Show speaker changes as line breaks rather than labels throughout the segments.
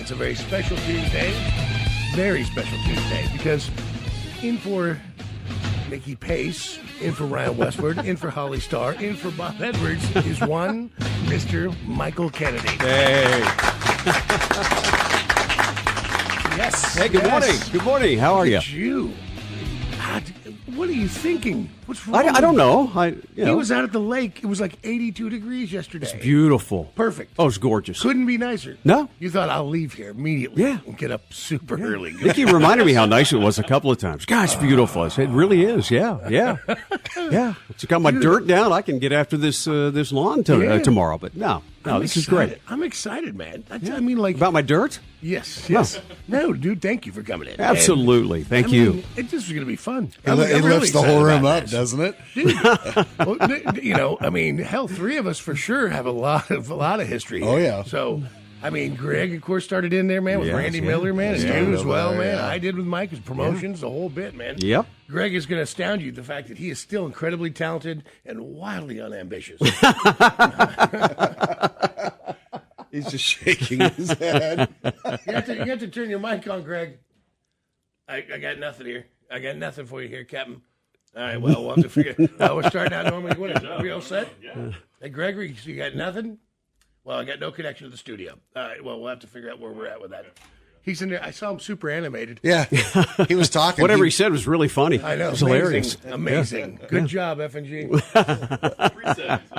It's a very special Tuesday. Very special Tuesday because in for Nikki Pace, in for Ryan Westward, in for Holly Starr, in for Bob Edwards is one Mr. Michael Kennedy.
Hey.
Yes.
Hey, good morning. Good morning. How are you?
You. What are you thinking? What's wrong?
I don't know.
He was out at the lake. It was like 82 degrees yesterday.
It's beautiful.
Perfect.
Oh, it's gorgeous.
Couldn't be nicer.
No.
You thought I'll leave here immediately and get up super early.
Nikki reminded me how nice it was a couple of times. Gosh, beautiful. I said, it really is. Yeah. It's got my dirt down. I can get after this lawn tomorrow. But no, this is great.
I'm excited, man. I mean, like
about my dirt.
Yes. No, dude. Thank you for coming in.
Absolutely. Thank you.
It just was going to be fun.
It lifts the whole room up, doesn't it?
Dude, well, I mean, hell, three of us for sure have a lot of history.
Oh, yeah.
So, I mean, Greg, of course, started in there, man, with Randy Miller, man, and you as well, man. I did with Mike, his promotions, the whole bit, man.
Yep.
Greg is going to astound you, the fact that he is still incredibly talented and wildly unambitious.
He's just shaking his head.
You have to turn your mic on, Greg. I got nothing here. I got nothing for you here, Captain. All right, well, we'll have to figure it out. We're starting out normally. What is it? Are we all set?
Yeah.
Hey, Gregory, you got nothing? Well, I got no connection to the studio. All right, well, we'll have to figure out where we're at with that. He's in there. I saw him super animated.
Yeah, he was talking.
Whatever he said was really funny.
I know.
It was hilarious.
Amazing. Yeah. Good job, F&G.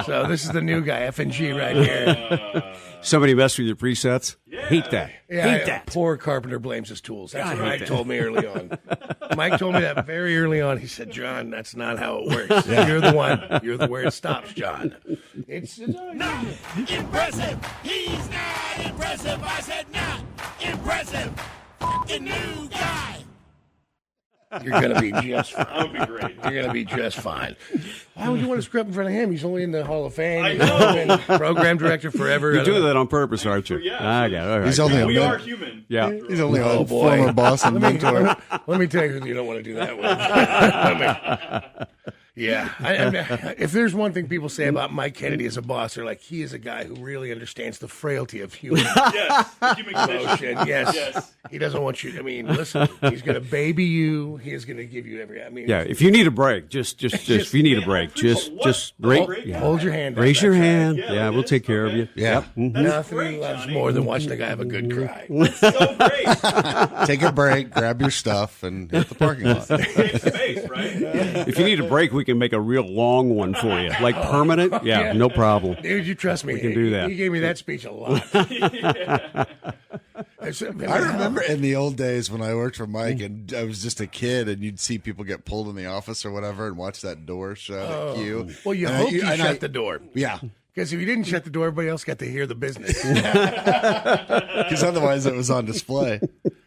So this is the new guy, F&G, right here.
Somebody messed with your presets? Yeah. Hate that.
Yeah, hate that. Poor Carpenter blames his tools. That's what Mike told me early on. Mike told me that very early on. He said, John, that's not how it works. Yeah. You're the one. You're the where it stops, John. It's
not impressive. He's not impressive. I said not impressive. Fucking new guy.
You're going to be just fine.
That would be great.
You're going to be just fine. Why would you want to screw up in front of him? He's only in the Hall of Fame.
I know.
He's been program director forever.
You're doing that on purpose, aren't you?
Yeah.
I got it. All right.
He's only
we are human.
Yeah.
He's only a former boss and mentor.
Let me tell you who you don't want to do that with. Yeah. If there's one thing people say about Mike Kennedy as a boss, they're like, he is a guy who really understands the frailty of human
Human condition.
Yes. He doesn't want you. I mean, listen, he's going to baby you. He is going to give you every. I mean,
if you need a break, just if you need a break, just
hold your hand.
Raise your hand. Yeah, we'll take care of you.
Yeah.
Mm-hmm.
Nothing loves more than watching a guy have a good cry.
That's so great.
Take a break, grab your stuff, and hit the parking lot.
Save space, right?
If you need a break, we can make a real long one for you, like permanent. Yeah, no problem.
Dude, you trust me.
We can do that.
He gave me that speech a lot.
I remember in the old days when I worked for Mike and I was just a kid and you'd see people get pulled in the office or whatever and watch that door shut at you.
Well, you hope you shut the door.
Yeah.
Because if you didn't shut the door, everybody else got to hear the business.
Because otherwise it was on display.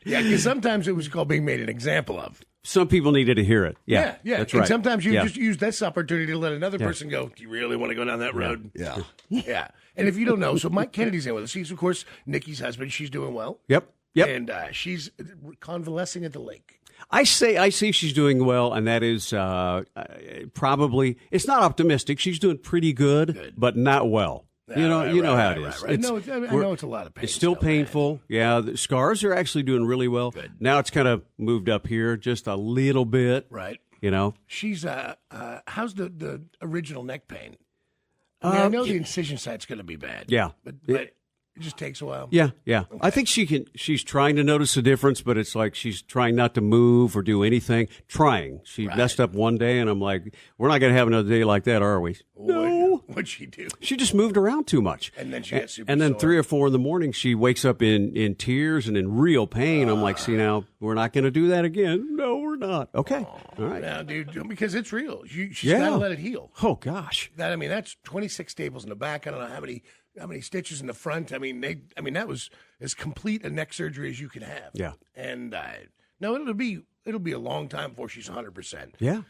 Yeah, because sometimes it was called being made an example of.
Some people needed to hear it. Yeah,
That's
right.
And sometimes you just use this opportunity to let another person go, do you really want to go down that road?
Yeah.
Yeah. And if you don't know, so Mike Kennedy's in with us. He's, of course, Nikki's husband. She's doing well.
Yep.
And she's convalescing at the lake.
I see she's doing well, and that is probably, it's not optimistic. She's doing pretty good. But not well. You know how it is.
Right. I know it's a lot of pain.
It's still painful. Yeah, the scars are actually doing really well.
Good.
Now it's kind of moved up here just a little bit.
Right.
You know.
She's how's the original neck pain? I know the incision site's going to be bad.
Yeah,
but it just takes a while.
Yeah. Okay. I think she's trying to notice a difference, but it's like she's trying not to move or do anything. She messed up one day, and I'm like, we're not going to have another day like that, are we? No.
What'd she do?
She just moved around too much.
And then she got super
And then
sore.
3 or 4 in the morning, she wakes up in tears and in real pain. I'm like, see, now, we're not going to do that again. No, we're not. Okay. All right.
Now, dude, because it's real. She's got to let it heal.
Oh, gosh.
That's 26 staples in the back. I don't know how many stitches in the front. I mean, that was as complete a neck surgery as you could have.
Yeah.
And no, it'll be a long time before she's 100%.
Yeah.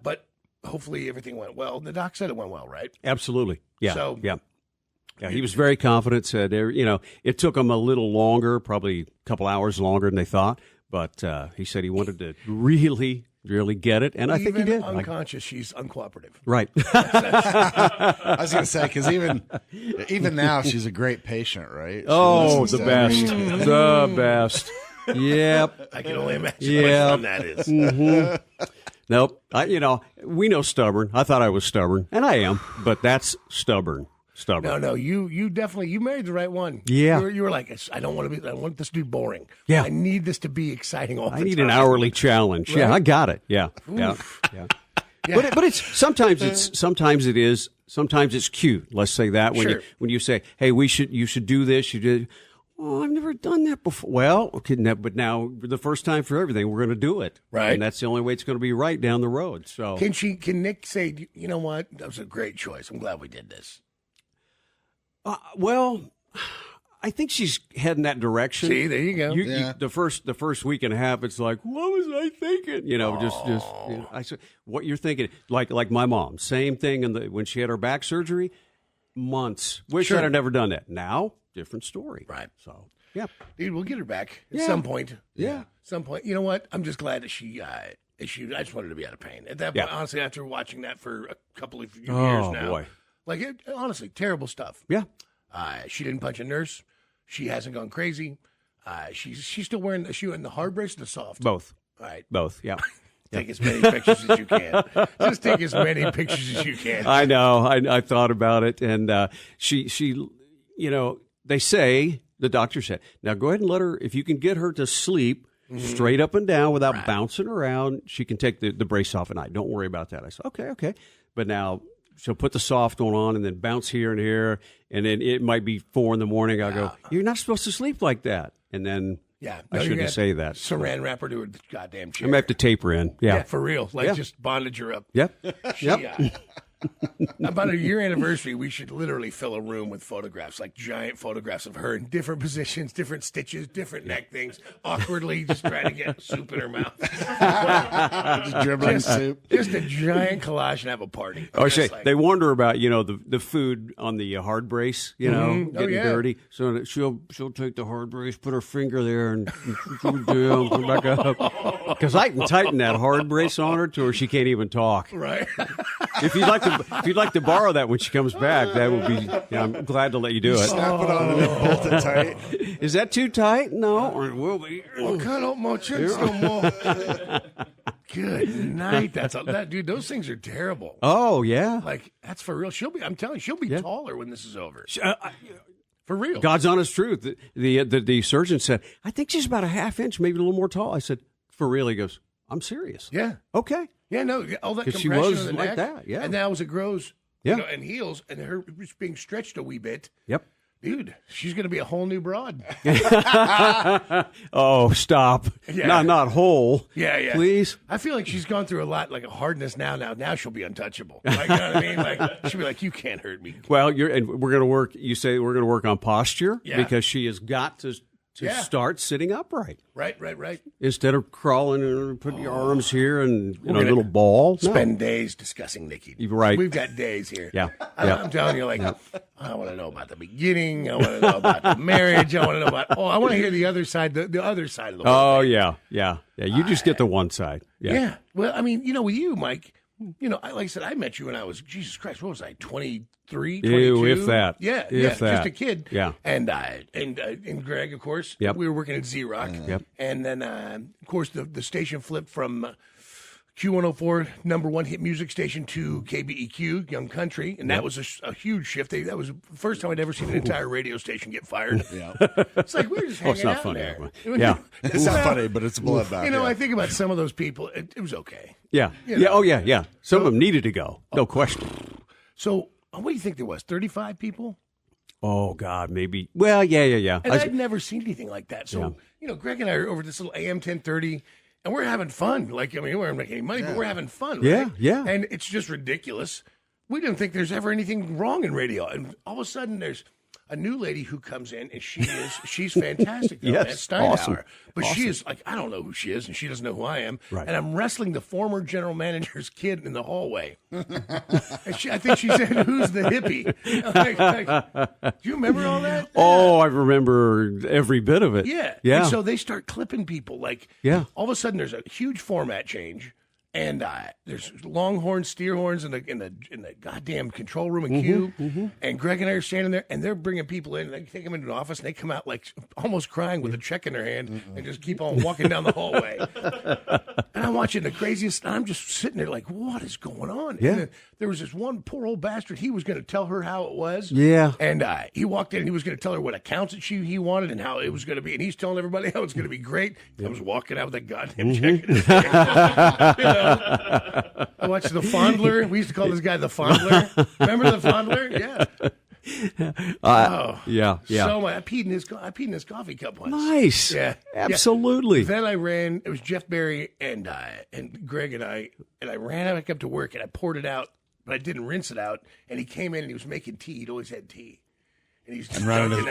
But hopefully everything went well. The doc said it went well, right?
Absolutely. Yeah.
So,
yeah, he was very confident. Said, it took him a little longer, probably a couple hours longer than they thought. But he said he wanted to really really get it, and I think he
Even
did.
unconscious, she's uncooperative.
Right.
I was going to say, because even now, she's a great patient, right? She
Oh,
listens
the
to everything.
best. The best. Yep.
I can only imagine
Yeah.
what fun that is.
Nope. We know stubborn. I thought I was stubborn, and I am, but that's stubborn. Stubborn.
No, you definitely, you married the right one.
Yeah.
You were like, I want this to be boring.
Yeah.
I need this to be exciting all the time.
I need an hourly challenge. Yeah,
Right?
I got it. Yeah. Yeah.
Yeah.
But it's sometimes it's cute. Let's say that
Sure.
when you say, "Hey, you should do this." You did. Oh, I've never done that before. Well, okay, but now the first time for everything, we're going to do it,
Right.
And that's the only way it's going to be right down the road. So
Can Nyck say, you know what? That was a great choice. I'm glad we did this.
Well, I think she's heading that direction.
See, there you go.
Yeah.
The first week and a half, it's like, what was I thinking? Just I said, what you're thinking, like my mom, same thing. When she had her back surgery, months. Wish
Sure.
I'd have never done that. Now, different story.
Right.
So, yeah.
Dude, we'll get her back at
Yeah.
some point.
Yeah.
Some point. You know what? I'm just glad that she I just wanted to be out of pain. At that point,
Yeah.
honestly, after watching that for a couple of years
Oh,
now.
boy.
Like, honestly, terrible stuff.
Yeah.
She didn't punch a nurse. She hasn't gone crazy. She's still wearing the hard brace or the soft?
Both.
All right.
Both. Yeah.
Take as many pictures as you can. Just take as many pictures as you can.
I know. I thought about it. And she, they say, the doctor said, now go ahead and let her, if you can get her to sleep straight up and down without bouncing around, she can take the brace off at night. Don't worry about that. I said, okay. But now she'll put the soft one on and then bounce here and here. And then it might be 4 a.m. I go, you're not supposed to sleep like that. And then I shouldn't say that.
Saran wrap her to her goddamn chair.
I'm going to have to tape her in. Yeah.
Yeah, for real. Like, just bondage her up.
Yep.
She, about a year anniversary, we should literally fill a room with photographs, like giant photographs of her in different positions, different stitches, different neck things, awkwardly just trying to get soup in her mouth.
Just dribbling soup.
Just a giant collage and have a party.
Oh,
Just
they wonder about the food on the hard brace, getting dirty. So she'll take the hard brace, put her finger there, and come back up. Because I can tighten that hard brace on her to where she can't even talk.
Right.
If you'd like to borrow that when she comes back, that would be. I'm glad to let you do it.
Snap it on and then bolt it tight.
Is that too tight? No, or it will be.
Well, cut out my chins no more. Good night. Dude, those things are terrible.
Oh yeah.
Like, that's for real. I'm telling you, she'll be taller when this is over. For real.
God's honest truth. The surgeon said, I think she's about a half inch, maybe a little more tall. I said, for real? He goes, I'm serious.
Yeah.
Okay.
Yeah, no, all that
'Cause she
compression
was
of the
like
neck,
that, yeah.
and now as it grows,
Yeah.
and heals, and her just being stretched a wee bit,
Yep.
dude, she's going to be a whole new broad.
Oh, stop.
Yeah.
Not whole.
Yeah.
Please.
I feel like she's gone through a lot, like a hardness now. Now she'll be untouchable. Like, you know what I mean? Like, she'll be like, you can't hurt me.
Well, and we're going to work. You say we're going to work on posture because she has got to start sitting upright
Right.
instead of crawling and putting your arms here and in a little ball. No.
Spend days discussing Nikki.
You're right.
We've got days here.
Yeah.
I'm telling you, like, I want to know about the beginning. I want to know about the marriage. I want to know about. I want to hear the other side. The other side of the. whole
Oh
thing.
yeah. You just get the one side.
Yeah. Well, I mean, with you, Mike, like I said, I met you when I was, Jesus Christ, what was I, 23, 22?
Ew, if that.
Yeah,
If that.
just a kid.
Yeah.
And Greg, of course.
Yep.
We were working at Z-Rock.
Yep.
And then, of course, the station flipped from Q104, #1 hit music station, to KBEQ, Young Country. And that was a huge shift. That was the first time I'd ever seen an entire radio station get fired.
Yeah.
It's like, we were just hanging
it's not
out
funny,
there.
yeah.
It's not funny, but it's a bloodbath.
I think about some of those people. It was okay.
Yeah. Oh yeah. Some of them needed to go. No question.
So, what do you think there was? 35 people?
Oh God, maybe. Well, yeah.
And I'd never seen anything like that. So, Greg and I are over this little AM 1030, and we're having fun. Like, we weren't making any money, but we're having fun.
Yeah,
right?
yeah.
And it's just ridiculous. We didn't think there's ever anything wrong in radio. And all of a sudden, there's a new lady who comes in, and she's fantastic. Though,
Yes,
man. Steinhauer.
awesome.
But she is like, I don't know who she is, and she doesn't know who I am.
Right.
And I'm wrestling the former general manager's kid in the hallway. And I think she said, "Who's the hippie?" Do you remember all that?
Oh, I remember every bit of it.
Yeah.
Yeah.
And so they start clipping people. Like, all of a sudden, there's a huge format change. And there's longhorns, steer horns in the goddamn control room and queue. And Greg and I are standing there, and they're bringing people in. And they take them into the office, and they come out like almost crying with a check in their hand and just keep on walking down the hallway. And I'm watching the craziest. I'm just sitting there like, what is going on?
Yeah.
And then there was this one poor old bastard. He was going to tell her how it was.
Yeah.
And he walked in, and he was going to tell her what accounts that he wanted and how it was going to be. And he's telling everybody how it's going to be great. I was walking out with that goddamn check in his hand. You know? I watched The Fondler. We used to call this guy The Fondler. Remember The Fondler? Yeah.
Yeah.
So I peed in his coffee cup once.
Nice.
Yeah.
Absolutely.
Then I ran. It was Jeff Berry and Greg and I ran back up to work and I poured it out, but I didn't rinse it out. And he came in and he was making tea. He'd always had tea. And he's just
running his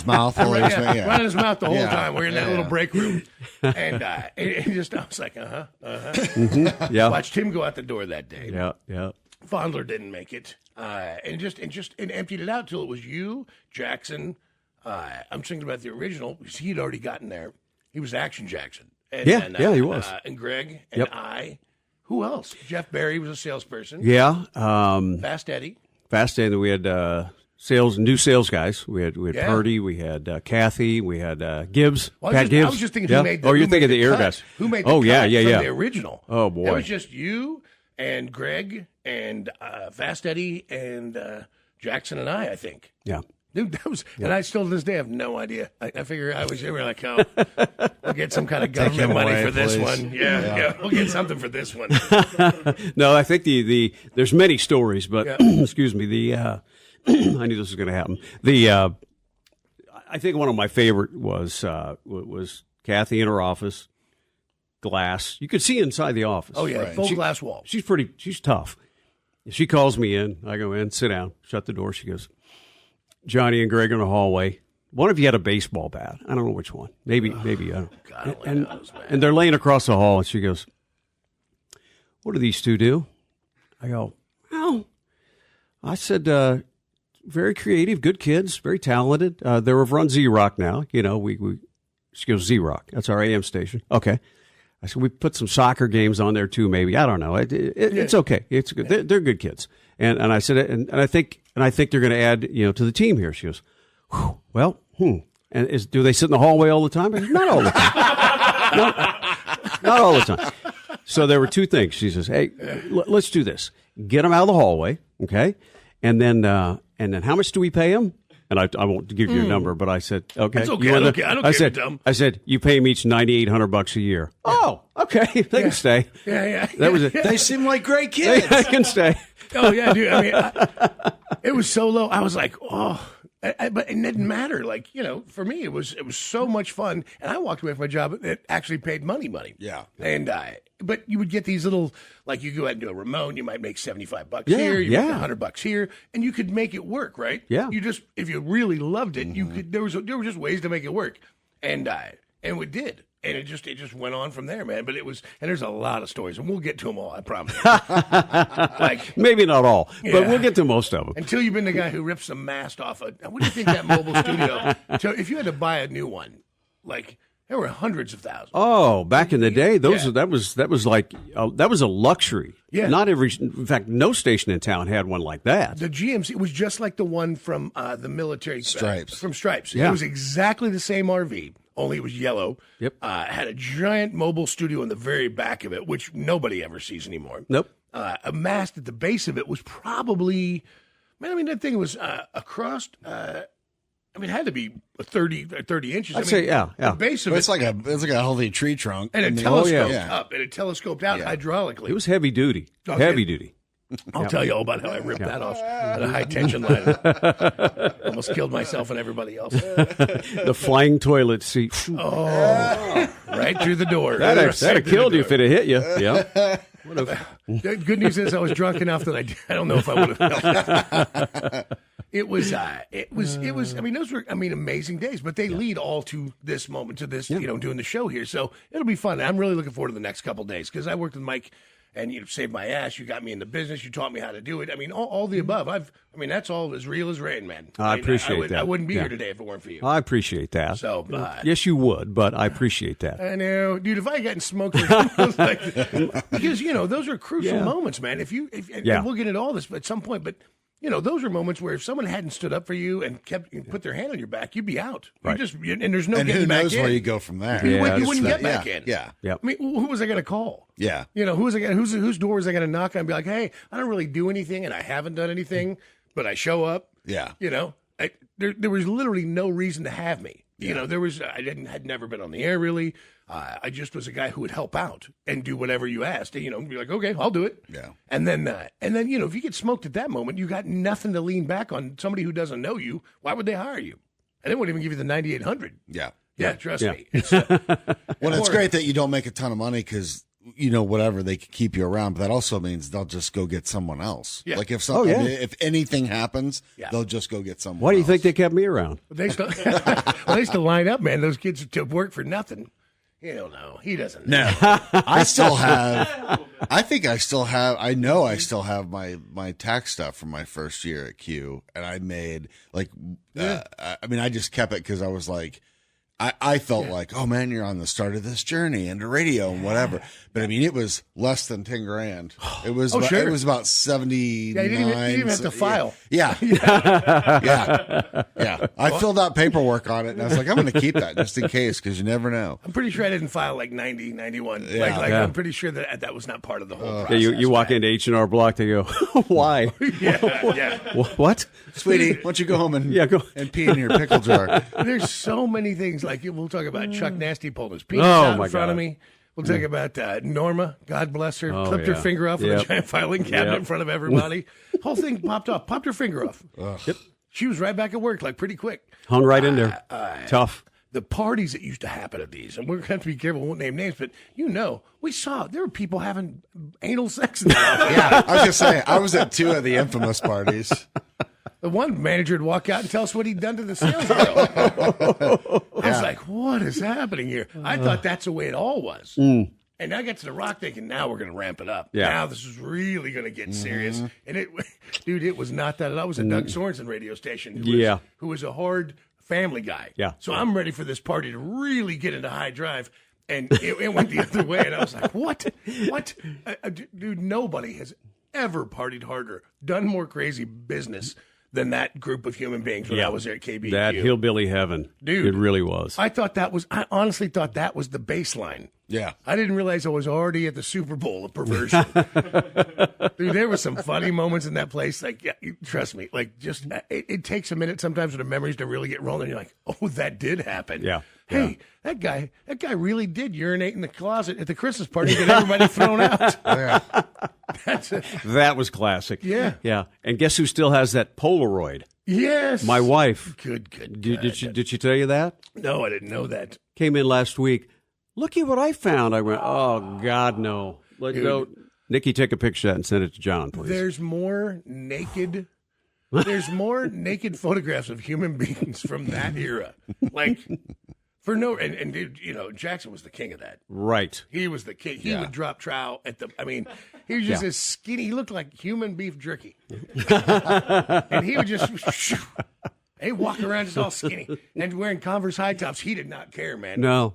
mouth.
Running his mouth the whole time. We're in that little break room. And I was like,
Yeah.
Watched him go out the door that day.
Yeah.
Fondler didn't make it. And emptied it out till it was you, Jackson. I'm thinking about the original because he'd already gotten there. He was Action Jackson. And
then, he was.
And Greg and I. Who else? Jeff Berry was a salesperson.
Yeah.
Fast Eddie.
We had new sales guys. We had Purdy, we had Kathy, we had Gibbs, Pat Gibbs.
I was just thinking who made the
you're thinking the air guys.
Who made the cut from the original?
Oh, boy.
It was just you and Greg and Fast Eddie and Jackson and I think.
Yeah.
Dude, that was, and I still to this day have no idea. I figure we were like, we'll get some kind of government money for this one. Yeah, we'll get something for this one.
No, I think there's many stories, but excuse me, I knew this was going to happen. I think one of my favorite was Kathy in her office, glass. You could see inside the office.
Oh yeah, full glass wall.
She's tough. She calls me in. I go in, sit down, shut the door. She goes, Johnny and Greg in the hallway. One of you had a baseball bat. I don't know which one. Maybe. God
only knows, man.
And they're laying across the hall, and she goes, "What do these two do?" I go, "Well," I said, "Very creative, good kids, very talented. They're over on Z-Rock now. You know, she goes, Z-Rock. That's our AM station. Okay." I said, "We put some soccer games on there too, maybe. I don't know. It's okay. It's good. They're good kids." And I said, and I think they're going to add, to the team here. She goes, "Well, And do they sit in the hallway all the time?" I said, "Not all the time. Not all the time." So there were two things. She says, "Hey, let's do this. Get them out of the hallway, okay? And then how much do we pay them?" And I won't give you a number, but I said, "Okay,
that's okay. I don't care.
I said, you pay them each $9,800 a year." Yeah. Oh, okay, they can stay.
Yeah.
That was it.
They seem like great kids.
They can stay.
Oh yeah, dude. I mean, it was so low. I was like, oh. But it didn't matter. Like, for me, it was so much fun. And I walked away from my job that actually paid money.
Yeah.
And but you would get these little, like you go out and do a Ramon, you might make $75 here, you make $100 here, and you could make it work, right?
Yeah.
You just, if you really loved it, you could. There were just ways to make it work, and we did. And it just went on from there, man. But it was, and there's a lot of stories, and we'll get to them all, I promise. Like
maybe not all, but we'll get to most of them.
Until you've been the guy who rips the mast off. What do you think that mobile studio? So if you had to buy a new one, like there were hundreds of thousands.
Oh, back in the day, that was like that was a luxury.
Yeah.
In fact, no station in town had one like that.
The GMC was just like the one from the military
Stripes.
From Stripes.
Yeah.
It was exactly the same RV. Only it was yellow.
Yep.
Had a giant mobile studio in the very back of it, which nobody ever sees anymore.
Nope.
A mast at the base of it was probably, that thing was across. It had to be 30 inches.
I'd say, yeah.
The base of
It's like a healthy tree trunk.
and it telescoped up, and it telescoped out hydraulically.
It was heavy duty.
Okay.
Heavy duty.
I'll tell you all about how I ripped that off at a high tension line. Almost killed myself and everybody else.
The flying toilet seat.
Oh, right through the door.
That'd have killed you if it had hit you. Yeah.
The good news is I was drunk enough that I don't know if I would have felt it. It was. Those were amazing days, but they lead all to this moment, to this, doing the show here. So it'll be fun. I'm really looking forward to the next couple of days because I worked with Mike and you saved my ass. You got me in the business. You taught me how to do it. I mean, all the above. That's all as real as rain, man.
I appreciate that.
I wouldn't be
Yeah.
here today if it weren't for you.
I appreciate that.
So,
yes, you would, but I appreciate that.
I know, dude. If I had gotten smoked, because those are crucial moments, man. If and we'll get into all this at some point, but those are moments where if someone hadn't stood up for you and put their hand on your back, you'd be out.
Right.
And there's no
And
getting
who
back
knows
in.
where you go from there?
You
Yeah,
wouldn't get
that-
back in.
Yeah.
Yep.
I mean, who was I going to call?
Yeah.
Who was I going? Whose door was I going to knock on and be like, hey, I don't really do anything, and I haven't done anything, but I show up.
Yeah.
There was literally no reason to have me. Had never been on the air really. I just was a guy who would help out and do whatever you asked. Be like, okay, I'll do it.
Yeah.
And then if you get smoked at that moment, you got nothing to lean back on. Somebody who doesn't know you, why would they hire you? And they wouldn't even give you the 9,800.
Yeah.
Yeah, trust
Yeah.
me. It's,
Well, it's great that you don't make a ton of money because, whatever, they could keep you around, but that also means they'll just go get someone else.
Yeah.
Like if if anything happens, they'll just go get someone
Why do you
else.
think they kept me around?
they used to line up, man. Those kids to work for nothing. You don't know. He doesn't know.
No, I still have. I know I still have my tax stuff from my first year at Q, and I made I just kept it because I was like, I felt like, oh man, you're on the start of this journey into radio and whatever. But I mean, it was less than $10,000. It was.
Sure.
It was about 79.
Yeah, you didn't even have to file.
Yeah. I filled out paperwork on it, and I was like, I'm going to keep that just in case because you never know.
I'm pretty sure I didn't file like 90, 91.
Yeah.
I'm pretty sure that was not part of the whole
Yeah,
process.
you walk into H&R Block, they go, why?
Yeah.
What?
Sweetie, why don't you go home and
go.
and pee in your pickle jar?
There's so many things. Like we'll talk about Chuck Nasty pulled his penis
Oh,
out
my
in front of
God.
me. We'll talk about Norma, God bless her, clipped her
yeah.
finger off with
Yep.
a giant filing cabinet
Yep.
in front of everybody. Whole thing popped off, popped her finger off.
Yep.
She was right back at work, like pretty quick.
Hung right in there. Tough.
The parties that used to happen at these, and we're going to have to be careful, we won't name names, but we saw there were people having anal sex in the office.
Yeah, I was just saying, I was at 2 of the infamous parties.
The one manager would walk out and tell us what he'd done to the sales girl. I was like, what is happening here? I thought that's the way it all was. And I got to The Rock thinking, now we're going to ramp it up.
Yeah.
Now this is really going to get serious. And it was not that at all. It was a Doug Sorensen radio station who was a hard family guy.
Yeah.
So I'm ready for this party to really get into high drive. And it went the other way. And I was like, what? Dude, nobody has ever partied harder, done more crazy business than that group of human beings when I was there at KBQ.
That hillbilly heaven.
Dude.
It really was.
I honestly thought that was the baseline.
Yeah.
I didn't realize I was already at the Super Bowl of perversion. Dude, there were some funny moments in that place. Like, trust me, like just it takes a minute sometimes for the memories to really get rolling. You're like, oh, that did happen.
Yeah.
Hey, that guy really did urinate in the closet at the Christmas party and get everybody thrown out. That's it.
That was classic.
Yeah.
Yeah. And guess who still has that Polaroid?
Yes.
My wife.
Good.
Did she tell you that?
No, I didn't know that.
Came in last week. Look at what I found. I went, oh, God, no. No. Nikki, take a picture of that and send it to John, please.
There's more naked photographs of human beings from that era. Like, for no, and dude, Jackson was the king of that.
Right.
He was the king. He would drop trowel he was just as skinny. He looked like human beef jerky. And he would just, he'd walk around just all skinny and wearing Converse high tops. He did not care, man.
No.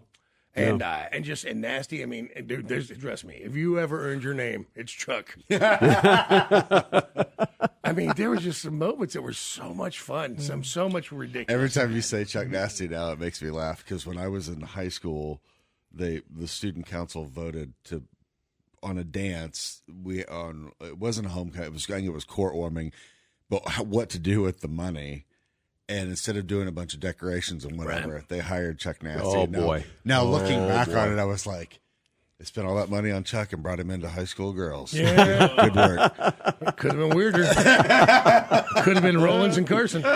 And nasty. I mean, dude, trust me. If you ever earned your name, it's Chuck. I mean, there was just some moments that were so much fun, so much ridiculous.
Every time you say Chuck Nasty now, it makes me laugh because when I was in high school, the student council voted on a dance. It wasn't a homecoming. I think it was court warming, but what to do with the money. And instead of doing a bunch of decorations and whatever, they hired Chuck Nasty.
Oh, boy.
Now looking back on it, I was like, they spent all that money on Chuck and brought him into high school girls.
Yeah.
Good work.
Could have been weirder. Could have been Rollins and Carson. Dude,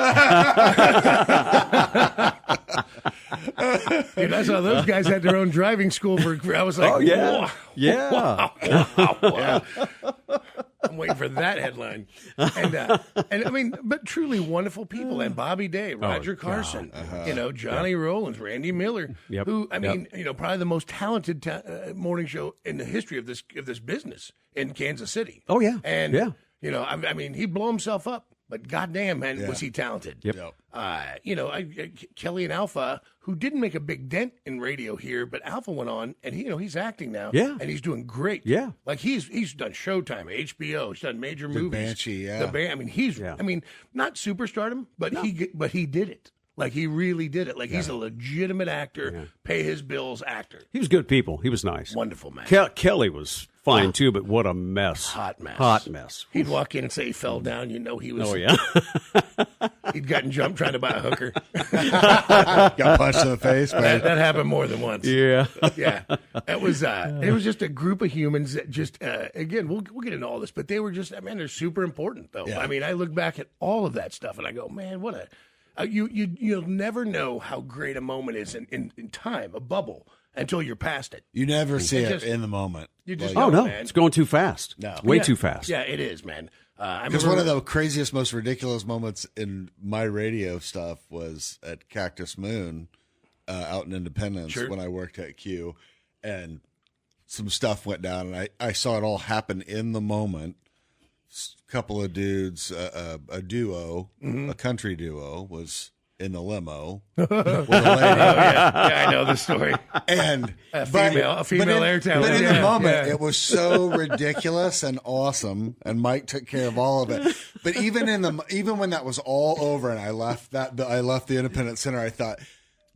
I saw those guys had their own driving school I was like,
Oh, yeah.
wow.
Yeah.
Wow. I'm waiting for that headline. And I mean, but truly wonderful people. And Bobby Day, Roger Carson, Johnny Rollins, Randy Miller, who, I mean, probably the most talented morning show in the history of this business in Kansas City.
Oh, yeah.
And, I mean, he'd blow himself up. But goddamn, man, was he talented?
Yep.
Kelly and Alpha, who didn't make a big dent in radio here, but Alpha went on, and he's acting now.
Yeah.
And he's doing great.
Yeah.
Like he's done Showtime, HBO, he's done major movies.
Banshee, yeah.
The Banshee. I mean, not superstardom, but he did it. Like he really did it. Like he's a legitimate actor, pay his bills actor.
He was good people. He was nice.
Wonderful man.
Kelly was fine too, but what a mess.
Hot mess.
Hot mess.
He'd walk in and say he fell down. He was.
Oh yeah.
He'd gotten jumped trying to buy a hooker.
Got punched in the face.
That happened more than once.
Yeah.
Yeah. It was just a group of humans that just again we'll get into all this, but they were just they're super important though.
Yeah.
I mean, I look back at all of that stuff and I go, man, what a you'll never know how great a moment is in time, a bubble, until you're past it.
You never see it in the moment.
You just
Oh
don't,
no,
man.
it's going too fast.
No.
Way too fast.
Yeah, it is, man.
Because one of the craziest, most ridiculous moments in my radio stuff was at Cactus Moon out in Independence when I worked at Q, and some stuff went down, and I saw it all happen in the moment. A couple of dudes, a duo, a country duo, was in the limo with a lady.
Yeah, I know the story.
And
a female air talent.
But in the moment, it was so ridiculous and awesome, and Mike took care of all of it. But even when that was all over, and I left the Independent Center, I thought,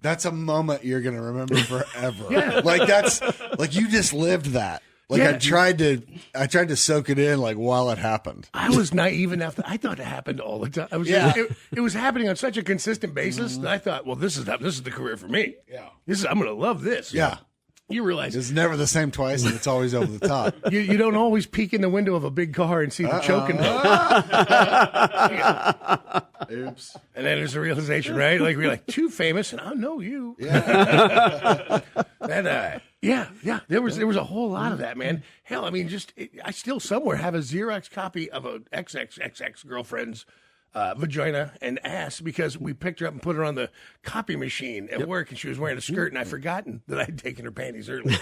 that's a moment you're going to remember forever. Like that's like you just lived that. Like I tried to soak it in like while it happened.
I was naive enough that I thought it happened all the time. It was happening on such a consistent basis that I thought, well, this is the career for me.
Yeah.
I'm going to love this.
Yeah.
You realize
it's never the same twice, and it's always over the top.
You don't always peek in the window of a big car and see the choking.
Oops.
And then there's a realization, right? Like we're like too famous, and I know you. Yeah. There was a whole lot of that, man. Hell, I mean, I still somewhere have a Xerox copy of a XXXX girlfriend's vagina and ass because we picked her up and put her on the copy machine at work, and she was wearing a skirt, and I'd forgotten that I'd taken her panties early.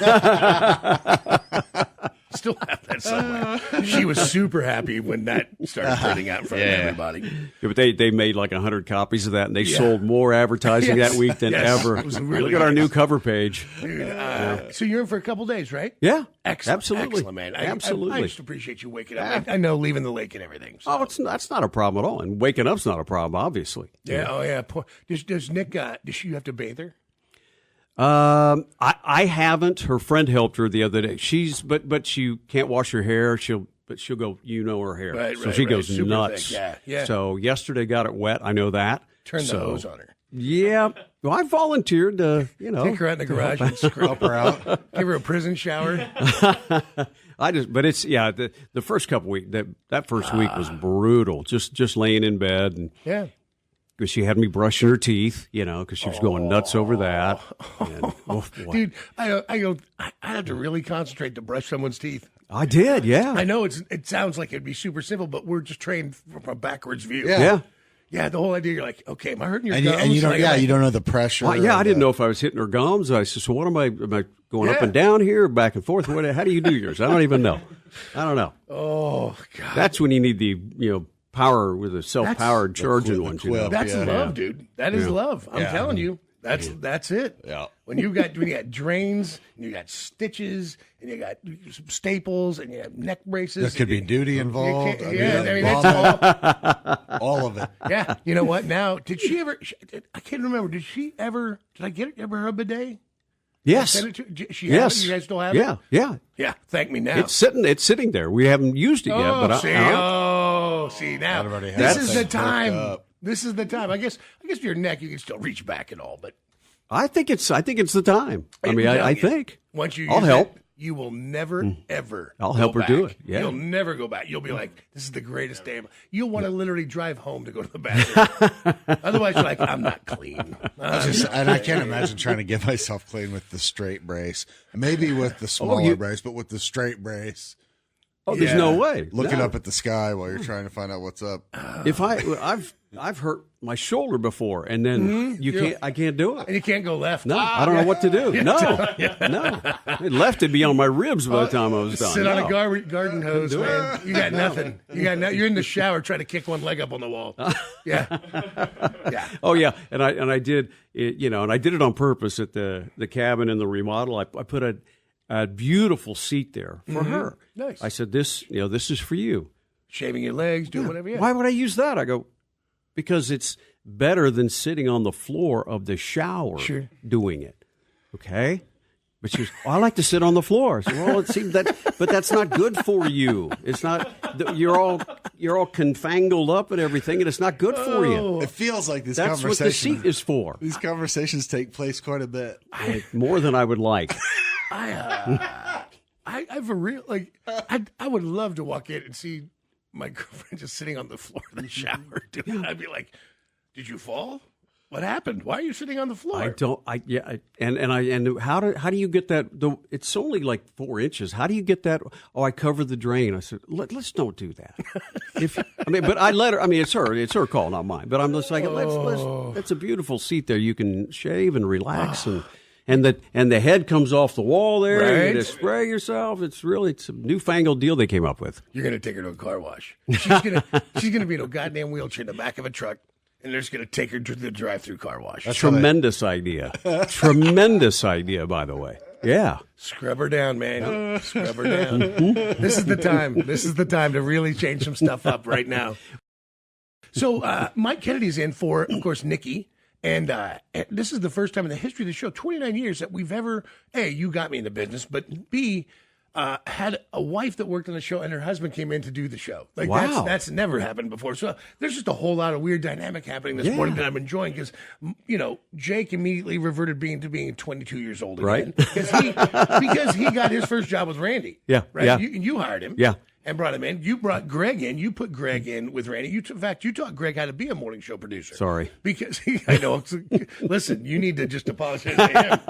Still have that somewhere. She was super happy when that started printing out in front of everybody.
Yeah, but they made like 100 copies of that, and they sold more advertising that week than ever.
It was really
Look at our new cover page.
Dude, so you're in for a couple days, right?
Yeah,
Excellent.
absolutely,
Excellent, man.
absolutely.
I just appreciate you waking up. I know leaving the lake and everything. So.
Oh, that's not a problem at all, and waking up's not a problem, obviously.
Yeah. Oh, yeah. Does Nick? Does she have to bathe her?
I haven't. Her friend helped her the other day. But she can't wash her hair. She'll go. Her hair.
Right,
so she goes
super
nuts.
thick. Yeah.
So yesterday got it wet. I know that.
Turn the hose on her.
Yeah. Well, I volunteered to,
take her out in the garage and help her out. Give her a prison shower.
But it's the first couple weeks that first week was brutal. Just laying in bed and because she had me brushing her teeth, because she was going nuts over that. And, oh, boy.
Dude, I have to really concentrate to brush someone's teeth.
I did, yeah.
I know it sounds like it'd be super simple, but we're just trained from a backwards view.
Yeah.
Yeah, the whole idea, you're like, okay, am I hurting your
and
gums?
You don't know the pressure.
Well, I didn't know if I was hitting her gums. I said, so what am I going up and down here, back and forth? How do you do yours? I don't even know. I don't know.
Oh, God.
That's when you need the, power with a self-powered charging one.
That's love, dude. That is love. I'm telling you. That's it.
Yeah.
When you got drains, and you got stitches, and you got staples, and you have neck braces.
There could be duty involved.
That's
all of it.
Yeah. You know what? Now, did she ever? I can't remember. Did she ever? Did I get it? Ever a bidet?
Yes.
She
yes.
Have it? You guys still have it?
Yeah.
Yeah. Thank me now.
It's sitting there. We haven't used it yet, but
see now.
This
is the time. This is the time. I guess your neck, you can still reach back and all, but
I think it's the time. I think
once you
I'll help.
You will never ever.
I'll help her
back.
do it. Yeah.
You'll never go back. You'll be like, this is the greatest day. You'll want to literally drive home to go to the bathroom. Otherwise, you're like, I'm not clean.
And I can't imagine trying to get myself clean with the straight brace. Maybe with the smaller brace, but with the straight brace.
Oh, there's no way.
Looking
No.
up at the sky while you're trying to find out what's up.
If I've hurt my shoulder before, and then I can't do it.
And you can't go left.
No, I don't know what to do. No. Left would be on my ribs by the time I was done.
Sit on
No.
a garden hose, man. You got nothing. You're in the shower trying to kick one leg up on the wall. Yeah.
Oh yeah, and I did it, and I did it on purpose at the cabin in the remodel. I put a beautiful seat there for her.
Nice.
I said, this is for you.
Shaving your legs, doing whatever you
Why would I use that? I go, because it's better than sitting on the floor of the shower doing it. Okay? But she was, I like to sit on the floor. I said, well, it seems but that's not good for you. It's not, you're all confangled up and everything, and it's not good for you.
It feels like this
That's what
conversation.
the seat is for.
These conversations take place quite a bit.
More than I would like.
I for real, I would love to walk in and see my girlfriend just sitting on the floor of the shower doing it. I'd be like, did you fall? What happened? Why are you sitting on the floor?
And how do you get that? It's only like 4 inches. How do you get that? Oh, I covered the drain. I said, let's don't do that. But I let her. I mean, it's her call, not mine. But I'm just like, that's a beautiful seat there. You can shave and relax and the head comes off the wall there.
Right.
You just spray yourself. It's a newfangled deal they came up with.
You're gonna take her to a car wash. She's gonna be in a goddamn wheelchair in the back of a truck, and they're just gonna take her to the drive-through car wash.
Tremendous idea. Tremendous idea, by the way. Yeah.
Scrub her down, man. Scrub her down. This is the time. This is the time to really change some stuff up right now. So Mike Kennedy's in for, of course, Nyck. And this is the first time in the history of the show, 29 years, that we've ever, A, you got me in the business, but B, had a wife that worked on the show and her husband came in to do the show. Like,
wow.
That's never happened before. So there's just a whole lot of weird dynamic happening this morning that I'm enjoying because, Jake immediately reverted to being 22 years old again.
Right.
Because he got his first job with Randy.
Yeah.
Right?
Yeah.
You hired him.
Yeah.
And brought him in. You brought Greg in. You put Greg in with Randy. In fact, you taught Greg how to be a morning show producer.
Sorry.
Because I know. Listen, you need to just apologize to him.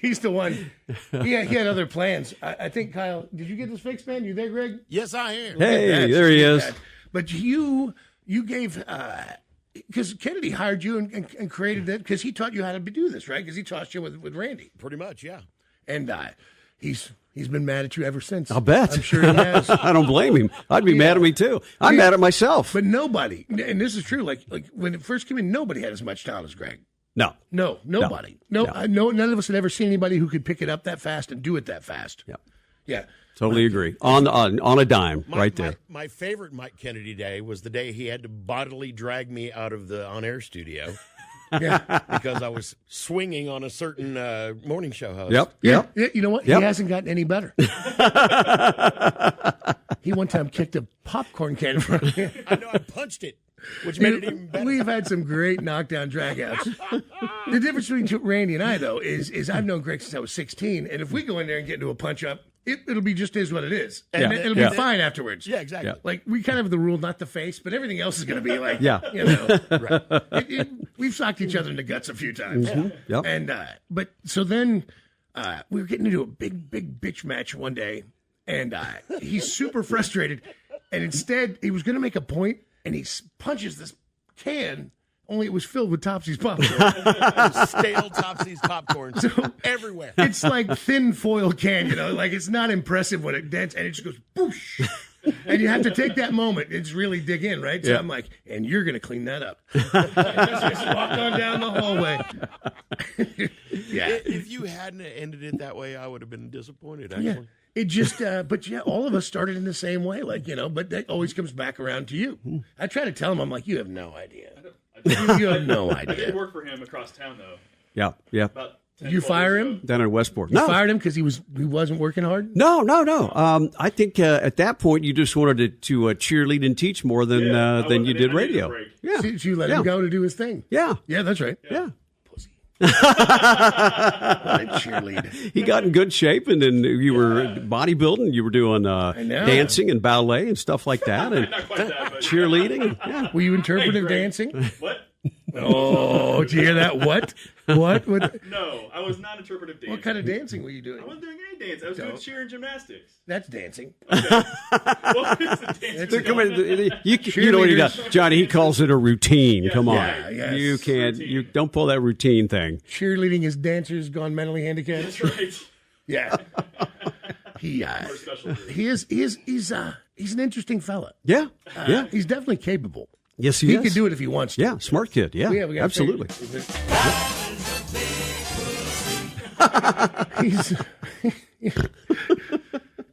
He's the one. He had other plans. I think, Kyle, did you get this fixed, man? You there, Greg?
Yes, I am.
Hey, there he is.
But you gave, because Kennedy hired you and created it because he taught you how to do this, right? Because he taught you with Randy.
Pretty much, yeah.
And he's been mad at you ever since.
I'll bet.
I'm sure he has.
I don't blame him. I'd be mad at me too. I'm mad at myself.
But nobody, and this is true, like when it first came in, nobody had as much talent as Greg.
No.
No, nobody. No, none of us had ever seen anybody who could pick it up that fast and do it that fast.
Yeah.
Yeah.
Totally agree. On a dime, right there.
My favorite Mike Kennedy day was the day he had to bodily drag me out of the on-air studio.
Yeah.
Because I was swinging on a certain morning show host.
Yep.
Yeah, you know what?
Yep.
He hasn't gotten any better. He one time kicked a popcorn can in front of me.
I know, I punched it, which made it even better.
We've had some great knockdown dragouts. The difference between Randy and I, though, is I've known Greg since I was 16, and if we go in there and get into a punch-up, it'll be just is what it is. And it'll be fine afterwards.
Yeah, exactly.
Yeah.
Like, we kind of have the rule not to face, but everything else is going to be like,
Right.
We've socked each other in the guts a few times.
Yep.
And, but so then we were getting into a big bitch match one day, and he's super frustrated. And instead, he was going to make a point, and he punches this can, only it was filled with Topsy's popcorn.
Stale Topsy's popcorn everywhere.
It's like thin foil can, like it's not impressive when it dents, and it just goes boosh. And you have to take that moment and just really dig in, right? So I'm like, and you're going to clean that up. just walk on down the hallway. Yeah.
If you hadn't ended it that way, I would have been disappointed, actually.
Yeah. It just, but yeah, all of us started in the same way, but that always comes back around to you. I try to tell him, I'm like, you have no idea. You have no
I did
idea.
work for him across town, though.
Yeah.
About 10,
You
12
fire
years
him?
ago.
Down in Westport.
You fired him because he wasn't working hard?
No. I think at that point you just wanted to cheerlead and teach more than
Yeah, I
you did
needed a
radio.
break.
Yeah.
So you let him go to do his thing?
Yeah.
Yeah, that's right.
Yeah.
Pussy. What a cheerleader.
He got in good shape, and then you were bodybuilding. You were doing
know.
dancing and ballet and stuff like that, and
Not quite that, but
cheerleading. Yeah.
Were you interpretive
Greg.
dancing?
What?
Oh, did you hear that? What? What?
No, I was not interpretive dancing.
What kind of dancing were you
I
doing?
wasn't doing any dance. I was doing cheer and gymnastics.
That's dancing.
What is the dance?
They're coming- you know what he does, Johnny. He calls it a routine. Come on,
Yeah, yes.
you can't.
Routine.
You don't pull that routine thing.
Cheerleading is dancers gone mentally handicapped.
That's right.
Yeah. He
We're special group.
he's an interesting fella.
Yeah, yeah.
He's definitely capable.
Yes,
He
is.
could do it if he wants to.
Yeah, smart kid. Yeah,
We got
absolutely.
He's.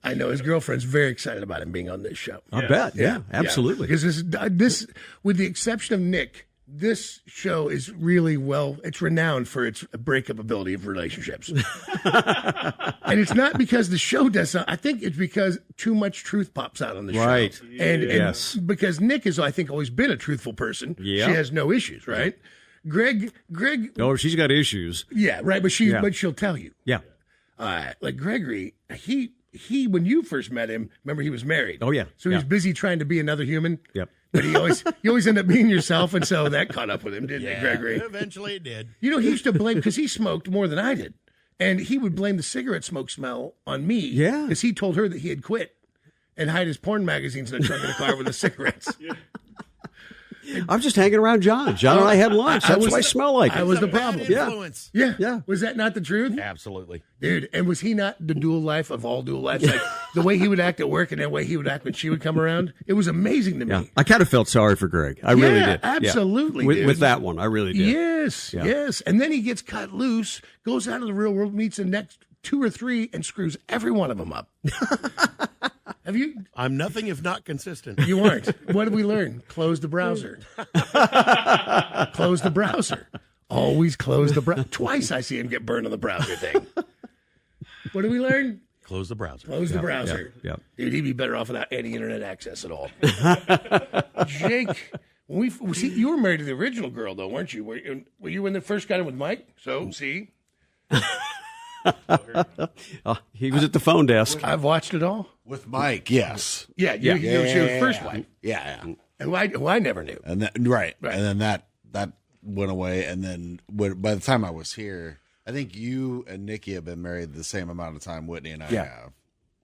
I know his girlfriend's very excited about him being on this show.
I bet. Yeah, absolutely.
Because this, with the exception of Nyck, this show is really it's renowned for its breakup ability of relationships. And it's not because the show does something. I think it's because too much truth pops out on the
Right.
show. And
Yes.
because Nyck has, I think, always been a truthful person.
Yeah.
She has no issues, right? Greg,
Oh, she's got issues.
yeah, right. But she'll tell you.
Yeah.
Like Gregory, he when you first met him, remember he was married.
Oh, yeah.
So he
Yeah.
was busy trying to be another human.
Yep.
But you always end up being yourself, and so that caught up with him, didn't it, Gregory?
Eventually it did.
You know, he used to blame because he smoked more than I did, and he would blame the cigarette smoke smell on me.
Yeah.
because he told her that he had quit and hide his porn magazines in the trunk of the car with the cigarettes.
I'm just hanging around John. John and I had lunch. That's why I smell like
I
it.
was the
Bad
problem.
influence.
Yeah.
Yeah.
Was that not the truth?
Absolutely.
Dude, and was he not the dual life of all dual lives? Like the way he would act at work and the way he would act when she would come around? It was amazing to me.
Yeah. I kind of felt sorry for Greg. I really did. Yeah.
Absolutely,
With,
dude.
with that one, I really did.
Yes,
Yeah.
yes. And then he gets cut loose, goes out of the real world, meets the next 2 or 3, and screws every one of them up. Have you?
I'm nothing if not consistent.
You aren't. What did we learn? Close the browser. Close the browser. Always close the browser. Twice I see him get burned on the browser thing. What did we learn?
Close the browser.
Close the browser.
Yeah.
Dude, he'd be better off without any internet access at all. Jake, when see, you were married to the original girl, though, weren't you? Were you when they first got in with Mike? So, see?
He was at the phone desk.
I've watched it all.
With Mike, yes.
Yeah, you were your first wife,
Yeah.
who I never knew.
And that, right. And then that went away. And then by the time I was here, I think you and Nikki have been married the same amount of time Whitney and I have.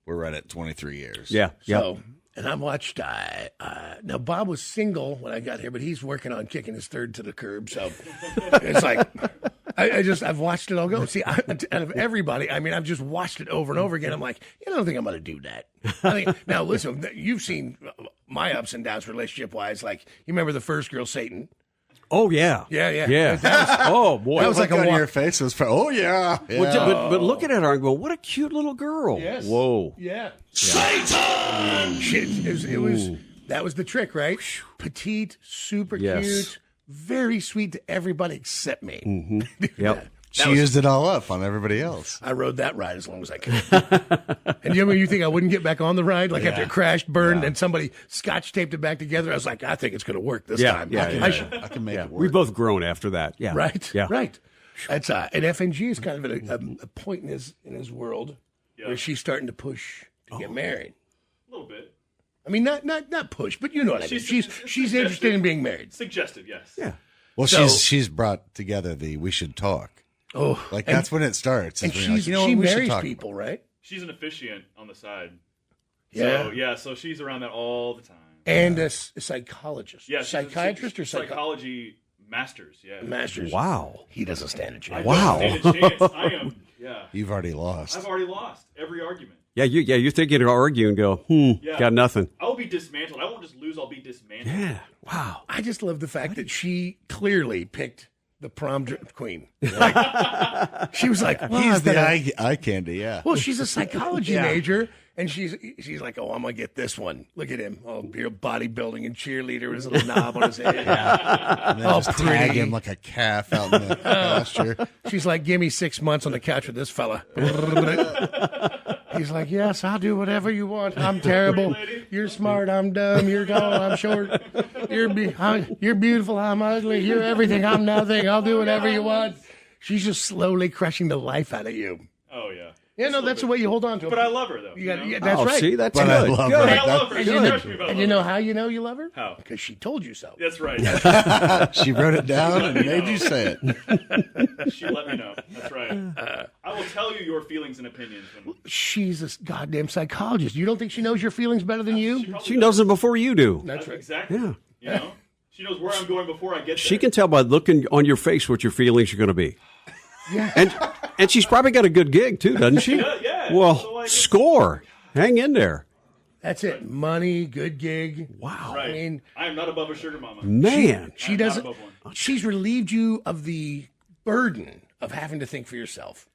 We're right at 23 years.
Yeah. Yeah.
So, and I've watched. Now Bob was single when I got here, but he's working on kicking his third to the curb. So it's like I've watched it all go. See, out of everybody, I mean, I've just watched it over and over again. I'm like, I don't think I'm going to do that. Now listen, you've seen my ups and downs relationship wise. Like you remember the first girl, Satan.
Oh, yeah.
Yeah.
Oh, boy.
That was like a
on
walk.
your face was, oh, yeah.
But looking at her and going, what a cute little girl.
Yes.
Whoa.
Yeah. Satan! Shit, it was that was the trick, right? Petite, super
Yes.
cute, very sweet to everybody except me.
Mm-hmm. Yep.
She used it all up on everybody else.
I rode that ride as long as I could. And you think I wouldn't get back on the ride? Like after it crashed, burned, and somebody scotch taped it back together, I was like, I think it's going to work this time.
I can make it work.
We've both grown after that. Yeah.
Right?
Yeah.
Right. That's and FNG is kind of at a point in his world where she's starting to push to get married.
A little bit.
I mean, not push, but you know what I mean. She's interested in being married.
Suggestive, yes.
Yeah.
Well,
So-
she's brought together the we should talk.
Oh,
Like, that's when it starts.
and
is when you're
she
like, we should
marries
talk.
people, right?
She's an officiant on the side.
Yeah.
So she's around that all the time.
And a psychologist.
Yeah, she's a
Psychiatrist or
psychology masters, yeah.
Masters.
Wow.
He doesn't stand a chance.
Wow.
I don't stand a chance. I am, yeah.
You've already lost.
I've already lost every argument.
You're thinking to argue and go,
Yeah.
got nothing.
I will be dismantled. I won't just lose, I'll be dismantled.
Yeah. Wow.
I just love the fact that she clearly picked the prom queen. Like, she was like, well,
He's
I've got
the
a-
eye candy, yeah.
well, she's a psychology major, and she's like, oh, I'm gonna get this one. Look at him, oh, bodybuilding and cheerleader with his little knob on his head.
And then
Oh,
just tag
pretty.
him like a calf out in the pasture.
She's like, give me 6 months on the couch with this fella. He's like, yes, I'll do whatever you want. I'm terrible. You're smart. I'm dumb. You're tall. I'm short. You're beautiful. I'm ugly. You're everything. I'm nothing. I'll do whatever you want. She's just slowly crushing the life out of you.
Oh, yeah.
Yeah, no, that's the way you hold on to it.
But I love her, though.
Yeah, that's right.
See, that's
But I
good.
love
Good.
her.
I love her.
And
She
you know,
crushed me, but I
and
love
you know
her.
how you know you love her?
How?
Because she told you so.
That's right.
She wrote it down and made you say it.
She let me know. That's right. I will tell you your feelings and opinions.
She's a goddamn psychologist. You don't think she knows your feelings better than you?
She knows it before you do.
That's right.
Exactly.
Yeah.
You know? She knows where I'm going before I get there.
She can tell by looking on your face what your feelings are going to be.
Yeah.
And she's probably got a good gig, too, doesn't she?
Yeah.
Well,
So, like,
score. Hang in there.
That's it. Money, good gig.
Wow.
Right.
I mean,
I am not above a sugar mama.
Man.
she
I'm
doesn't.
not above one.
She's relieved you of the burden of having to think for yourself.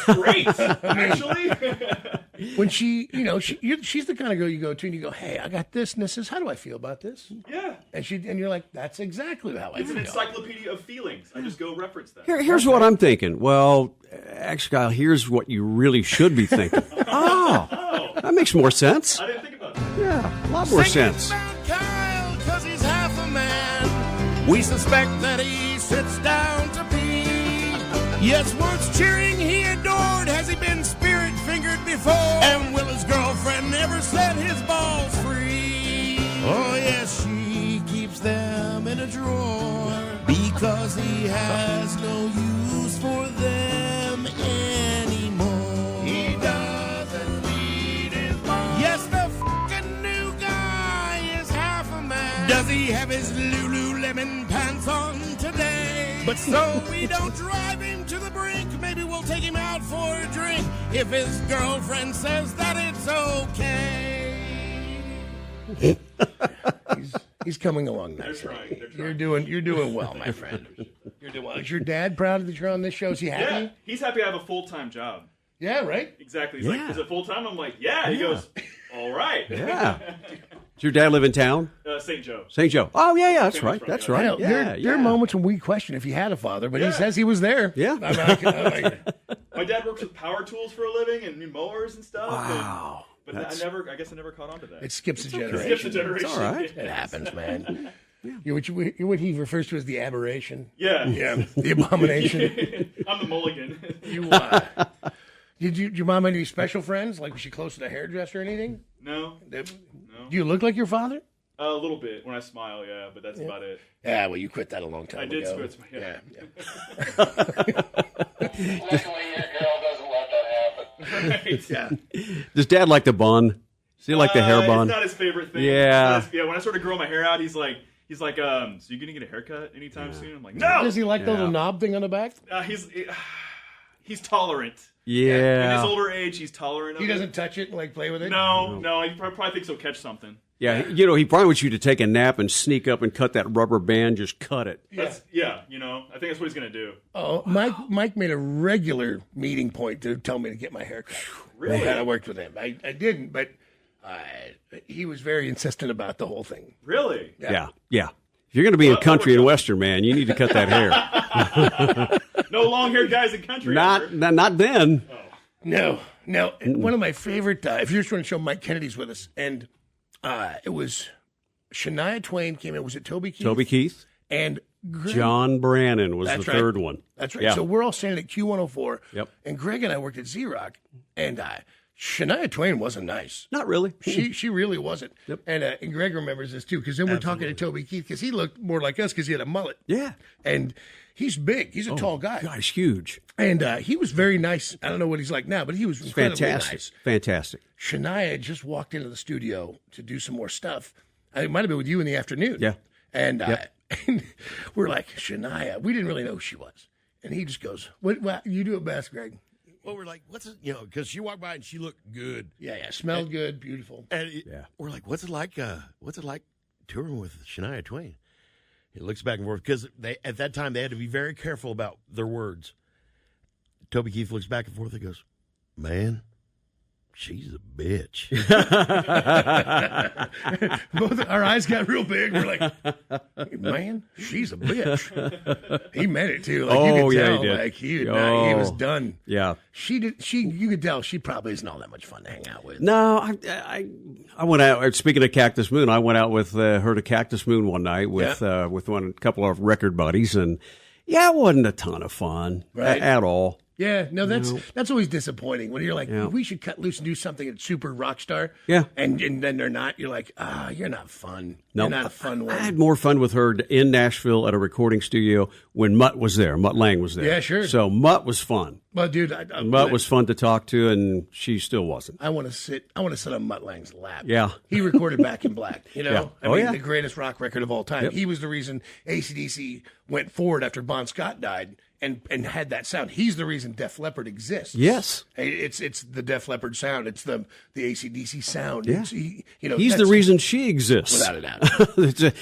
Great. Actually.
When she's the kind of girl you go to and you go, hey, I got this and this is, how do I feel about this?
Yeah.
And you're like, that's exactly how I
It's an
feel.
encyclopedia of feelings. I just go reference that.
Here's what I'm thinking. Well, actually, Kyle, here's what you really should be thinking. Oh, that makes more sense.
I didn't think about that.
Yeah, a lot more sense.
About Kyle, 'cause he's half a man. We suspect that he sits down to pee. Yes, once cheering he adored. Has he been spirit fingered before? And will his girlfriend never set his balls free? Oh, yes, she keeps them in a drawer because he has no use for them anymore. He doesn't need his balls. Yes, the fucking new guy is half a man. Does he have his Lululemon pants on today? But so we don't drive him to the brink, maybe we'll take him out for a drink if his girlfriend says that it's okay.
He's coming along
They're
nicely.
trying. They're trying.
You're doing well, my friend. You're doing well. Is your dad proud that you're on this show? Is he happy?
Yeah. He's happy I have a full-time job.
Yeah, right?
Exactly. He's like, is it full-time? I'm like, yeah. He goes, all right.
Yeah. Does your dad live in town?
St. Joe.
St. Joe. Oh, yeah, that's
Famous
right.
from
That's
there.
right.
Hell,
Yeah,
there are moments when we question if he had a father, but he says he was there.
Yeah.
My dad works with power tools for a living and new mowers and stuff.
Wow.
But I guess I never caught on to that.
It skips a
Skips
generation.
a generation.
It's all right.
It happens, man. You're what he refers to as the aberration.
Yeah.
Yeah, the abomination.
I'm the mulligan.
Did your mom have any special friends? Like, was she close to the hairdresser or anything?
No.
Do you look like your father?
A little bit when I smile, yeah, but that's about it.
Yeah, well, you quit that a long time ago.
I did quit. Yeah.
Luckily, your girl doesn't let that happen.
Right.
Yeah.
Does dad like the bun? Does he like the hair bun?
It's not his favorite thing.
Yeah.
Yeah. When I started growing my hair out, he's like, so you gonna get a haircut anytime soon? I'm like, no.
Does he like the little knob thing on the back?
He's tolerant.
Yeah.
In his older age, he's tolerant.
He
of it.
doesn't touch it and like play with it?
No. He probably thinks he'll catch something.
Yeah, he probably wants you to take a nap and sneak up and cut that rubber band, just cut it.
I think that's what he's gonna do.
Oh, Mike made a regular meeting point to tell me to get my hair cut.
Really?
And I worked with him. I didn't, but he was very insistent about the whole thing.
Really?
Yeah. If you're going to be in country and western, man, you need to cut that hair.
No long-haired guys in country.
Not then.
No. One of my favorite, if you're just going to show Mike Kennedy's with us, and it was Shania Twain came in. Was it Toby Keith?
Toby Keith.
And Greg,
John Brannon was
That's
the
right.
third one.
That's right.
Yeah.
So we're all standing at Q104.
Yep.
And Greg and I worked at Z-Rock, and Shania Twain wasn't nice.
Not really.
She really wasn't.
Yep.
And Greg remembers this too, because then we're talking to Toby Keith, because he looked more like us because he had a mullet.
Yeah.
And he's big. He's a tall guy.
God, he's huge.
And he was very nice. I don't know what he's like now, but he was incredibly
Fantastic.
nice.
Fantastic.
Shania just walked into the studio to do some more stuff. It might have been with you in the afternoon.
Yeah.
And, and we're like, Shania. We didn't really know who she was. And he just goes, what you do it best, Greg.
Well, we're like, what's it? You know, because she walked by and she looked good,
Yeah. Smelled good, beautiful.
and
Yeah.
we're like, what's it like? What's it like touring with Shania Twain? He looks back and forth because at that time they had to be very careful about their words. Toby Keith looks back and forth and goes, "Man, she's a bitch."
Both our eyes got real big. We're like, man, she's a bitch. He meant it too. Like, you could
yeah,
tell,
he did.
like he was
Oh.
done.
Yeah.
You could tell she probably isn't all that much fun to hang out with.
No, I went out. Speaking of Cactus Moon, I went out with her to Cactus Moon one night with a couple of record buddies, and it wasn't a ton of fun
Right.
at all.
Yeah, no, that's always disappointing when you're like,
Yeah.
we should cut loose and do something that's super rock star.
Yeah.
And then they're not. You're like, you're not fun.
No,
You're not a fun one.
I had more fun with her in Nashville at a recording studio when Mutt was there. Mutt Lang was there.
Yeah, sure.
So Mutt was fun.
Well, dude,
Mutt was fun to talk to, and she still wasn't.
I want to sit on Mutt Lang's lap.
Yeah.
He recorded Back in Black, you know?
Yeah.
The greatest rock record of all time.
Yep.
He was the reason AC/DC went forward after Bon Scott died and had that sound. He's the reason Def Leppard exists.
Yes.
It's the Def Leppard sound. It's the AC/DC sound.
Yeah.
That's
He's the reason she exists.
Without a doubt.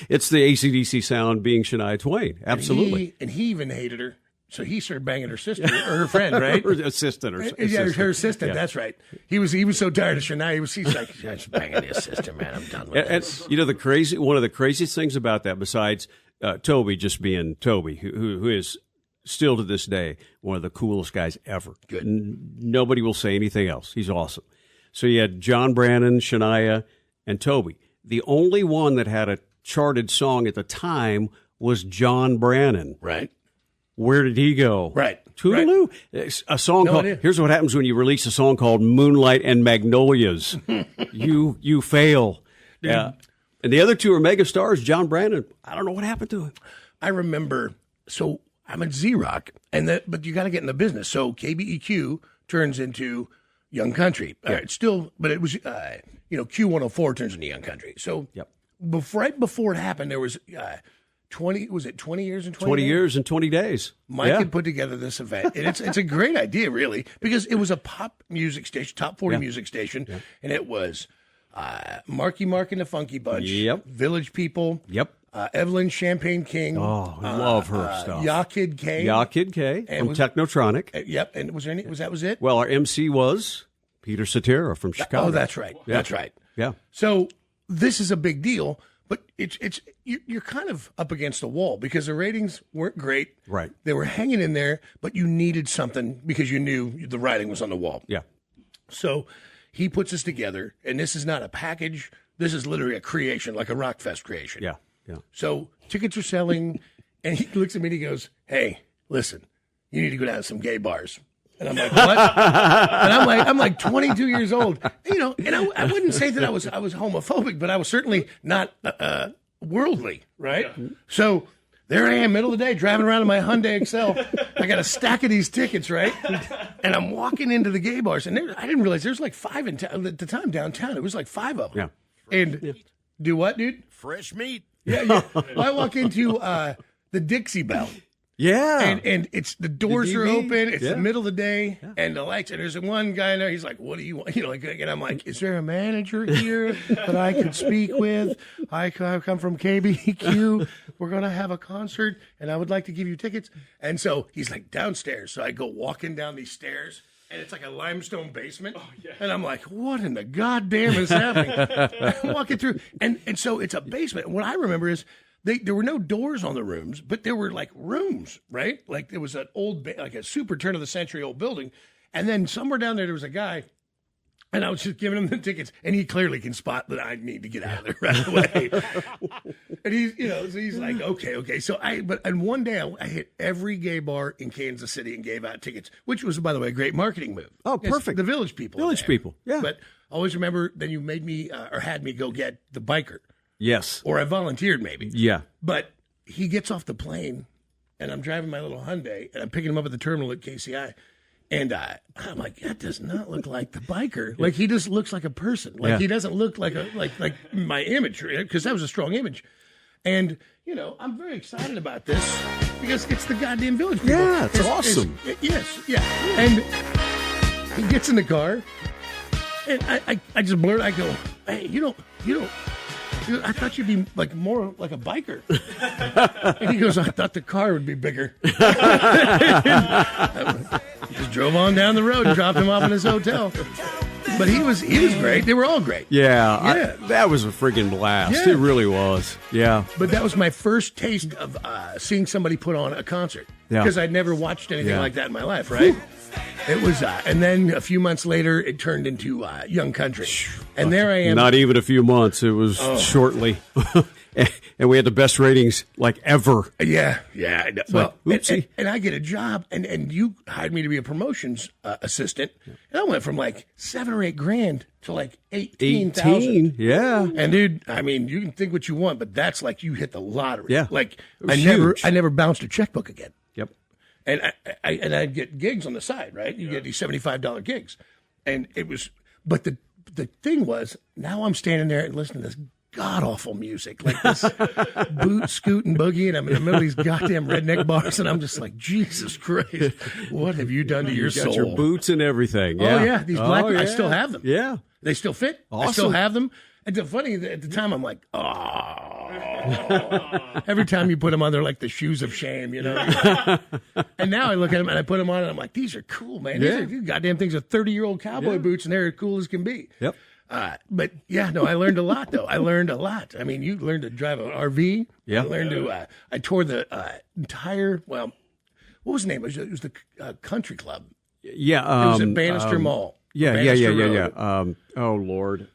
it's the AC/DC sound being Shania Twain. Absolutely.
And he even hated her. So he started banging her sister or her friend, right?
Her assistant.
Her assistant.
Yeah.
That's right. He was so tired of Shania. He's like, she's banging the assistant, man. I'm done with this.
And one of the craziest things about that, besides Toby just being Toby, who is still to this day one of the coolest guys ever.
Good.
Nobody will say anything else. He's awesome. So you had John Brannon, Shania, and Toby. The only one that had a charted song at the time was John Brannon.
Right.
Where did he go?
Right.
Toodaloo. A song called,
idea.
here's what happens when you release a song called Moonlight and Magnolias. you fail. Yeah. And the other two are mega stars. John Brannon, I don't know what happened to him.
I remember, so I'm at Z-Rock, but you got to get in the business. So KBEQ turns into Young Country. It's still, but it was, Q104 turns into Young Country. So right before it happened, there was 20 years and 20
years and 20 days.
Mike had put together this event, and it's a great idea, really, because it was a pop music station, top 40 music station, and it was Marky Mark and the Funky Bunch, Village People, Evelyn Champagne King.
Oh, I love her stuff.
Ya Kid K.
From Technotronic.
And was there any? Was it?
Well, our MC was Peter Cetera from Chicago.
Oh, that's right.
Yeah.
That's right.
Yeah.
So this is a big deal, but you're kind of up against the wall because the ratings weren't great.
Right.
They were hanging in there, but you needed something because you knew the writing was on the wall.
Yeah.
So he puts this together, and this is not a package. This is literally a creation, like a Rockfest creation.
Yeah. Yeah.
So tickets are selling, and he looks at me and he goes, "Hey, listen, you need to go down to some gay bars." And I'm like, "What?" And I'm like 22 years old, and I wouldn't say that I was homophobic, but I was certainly not worldly, right? Yeah. So there I am, middle of the day, driving around in my Hyundai Excel. I got a stack of these tickets, right? And I'm walking into the gay bars, and I didn't realize there's like 5 in town at the time downtown. It was like 5 of them.
Yeah.
And do what, dude?
Fresh meat.
Yeah. I walk into the Dixie Bell.
Yeah.
And it's the doors are open. It's
Yeah.
the middle of the day, and the lights. And there's one guy in there. He's like, "What do you want?" And I'm like, "Is there a manager here that I could speak with? I come from KBEQ. We're gonna have a concert, and I would like to give you tickets." And so he's like, "Downstairs." So I go walking down these stairs. And it's like a limestone basement. Oh, yeah. And I'm like, what in the goddamn is happening? I'm walking through. And so it's a basement. And what I remember is there were no doors on the rooms, but there were like rooms, right? Like there was an old, like a super turn of the century old building. And then somewhere down there was a guy. And I was just giving him the tickets, and he clearly can spot that I need to get out of there right away. And he's, so he's like, okay. So and one day I hit every gay bar in Kansas City and gave out tickets, which was, by the way, a great marketing move.
Oh, perfect.
The Village People.
Village People, yeah.
But always remember, then you made me or had me go get the biker,
Yes.
or I volunteered maybe.
Yeah.
But he gets off the plane, and I'm driving my little Hyundai, and I'm picking him up at the terminal at KCI. And I'm like, that does not look like the biker. Like, he just looks like a person. Like, he doesn't look like like my image, because that was a strong image. And, I'm very excited about this because it's the goddamn Village People.
Yeah, it's awesome.
Yes, yeah. And he gets in the car, and I just blurt, I go, "Hey, you don't, I thought you'd be like more like a biker." And he goes, "I thought the car would be bigger." Just drove on down the road and dropped him off in his hotel. But he was great. They were all great.
Yeah. That was a friggin' blast.
Yeah.
It really was. Yeah.
But that was my first taste of seeing somebody put on a concert.
Yeah.
because I'd never watched anything
Yeah.
like that in my life, right? It was, and then a few months later, it turned into Young Country, and there I am.
Not even a few months. It was shortly. And we had the best ratings like ever.
Yeah. I know. Well,
oopsie.
and I get a job, and you hired me to be a promotions assistant, and I went from like $7 or $8 grand to like 18,000.
18, yeah.
And dude, I mean, you can think what you want, but that's like you hit the lottery.
Yeah.
Like
It was
I
huge.
never bounced a checkbook again.
Yep.
And I'd get gigs on the side, right? You get these $75 gigs, and it was. But the thing was, now I'm standing there and listening to this god awful music, like this boot, scoot, and boogie, and I'm in the middle of these goddamn redneck bars, and I'm just like, Jesus Christ, what have you done to your
You got
soul?
your boots and everything.
Oh
Yeah.
yeah, these black.
Oh,
I still have them.
Yeah.
They still fit. I still
Awesome.
have them. And the funny at the time, I'm like, oh. Every time you put them on, they're like the shoes of shame, you know. And now I look at them and I put them on, and I'm like, these are cool, man.
Yeah.
These goddamn things are 30-year-old cowboy boots, and they're as cool as can be.
Yep.
But yeah, no, I learned a lot though. I learned a lot. I mean, you learned to drive an RV.
Yeah.
I learned to. I tore the entire. Well, what was the name? It was the country club.
Yeah.
It was at Bannister Mall.
Yeah.
Bannister Road.
Oh, Lord.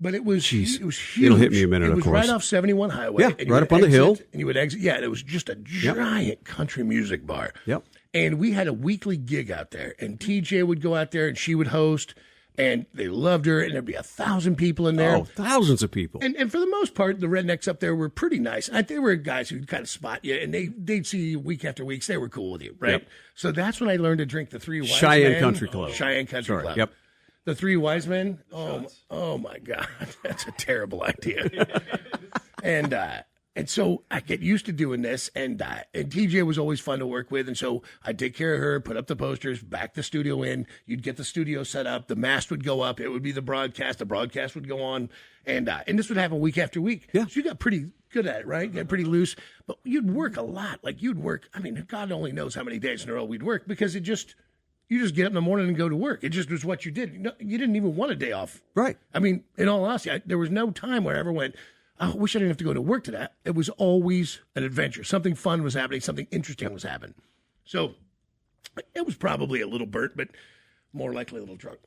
But it was
Jeez.
it was huge.
It'll hit me a minute,
It
of
was
course.
right off 71 Highway.
Yeah,
and you
right
would
up on the
exit,
hill.
And you would exit. Yeah, it was just a giant country music bar.
Yep.
And we had a weekly gig out there, and TJ would go out there, and she would host, and they loved her, and there'd be 1,000 people in there.
Oh, thousands of people.
And for the most part, the rednecks up there were pretty nice. They were guys who'd kind of spot you, and they'd see you week after week. So they were cool with you, right?
Yep.
So that's when I learned to drink the Three Wise
Cheyenne
Men.
Country Club.
Cheyenne Country
Sorry.
Club.
Yep.
The Three Wise Men. Oh my God, that's a terrible idea. And so I get used to doing this, and TJ was always fun to work with, and so I'd take care of her, put up the posters, back the studio in. You'd get the studio set up, the mast would go up, it would be the broadcast would go on, and this would happen week after week.
Yeah.
So you got pretty good at it, right? You got pretty loose, but you'd work a lot. Like you'd work. I mean, God only knows how many days in a row we'd work because you just get up in the morning and go to work. It just was what you did. You didn't even want a day off.
Right.
I mean, in all honesty, there was no time where I ever went, I wish I didn't have to go to work today. It was always an adventure. Something fun was happening. Something interesting was happening. So it was probably a little burnt, but more likely a little drunk.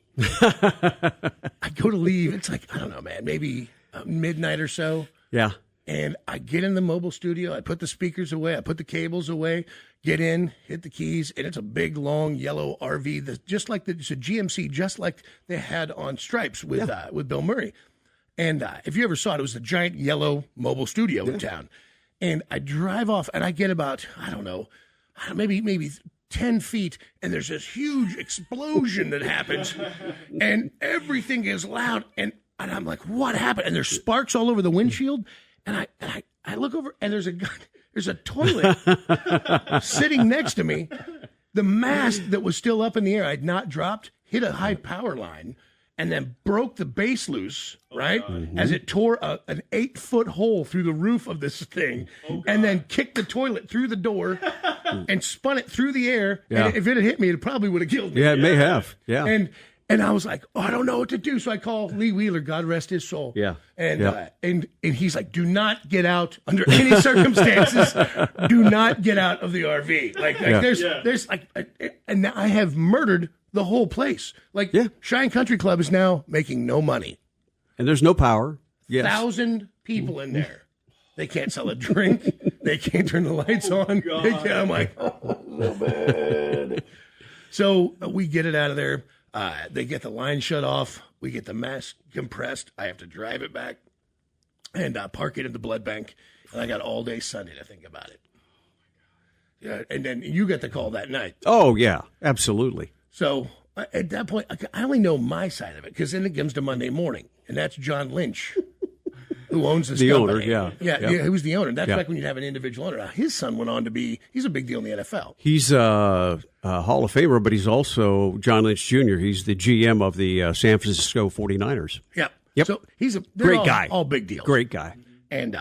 I go to leave. It's like, I don't know, man, maybe midnight or so.
Yeah.
And I get in the mobile studio. I put the speakers away. I put the cables away. Get in, hit the keys, and it's a big, long, yellow RV. It's a GMC, just like they had on Stripes with Bill Murray. And if you ever saw it, it was a giant yellow mobile studio in town. And I drive off, and I get about, I don't know, maybe 10 feet, and there's this huge explosion that happens, and everything is loud. And I'm like, what happened? And there's sparks all over the windshield. And I look over, and there's a toilet sitting next to me. The mast that was still up in the air, I'd not dropped, hit a high power line, and then broke the base loose, right? As it tore an 8-foot hole through the roof of this thing, and then kicked the toilet through the door and spun it through the air.
Yeah.
And if it had hit me, it probably would have killed me.
Yeah, it may have. Yeah.
And I was like, oh, I don't know what to do. So I call Lee Wheeler, God rest his soul.
Yeah.
And he's like, do not get out under any circumstances. Do not get out of the RV. Like there's like, and I have murdered the whole place. Like Cheyenne Country Club is now making no money.
And there's no power. Yes.
1,000 people in there. They can't sell a drink. They can't turn the lights on. I'm like, oh, so bad. So we get it out of there. They get the line shut off. We get the mast compressed. I have to drive it back and park it at the blood bank. And I got all day Sunday to think about it. Yeah, and then you get the call that night.
Oh, yeah, absolutely.
So at that point, I only know my side of it because then it comes to Monday morning, and that's John Lynch, who owns this
the
company.
owner,
Yeah, who's the owner. That's like when you have an individual owner. Now, his son went on to he's a big deal in the NFL.
He's a Hall of Famer, but he's also John Lynch Jr. He's the GM of the San Francisco 49ers.
Yep.
Yep.
So they're
great guy.
All big deals.
Great guy.
And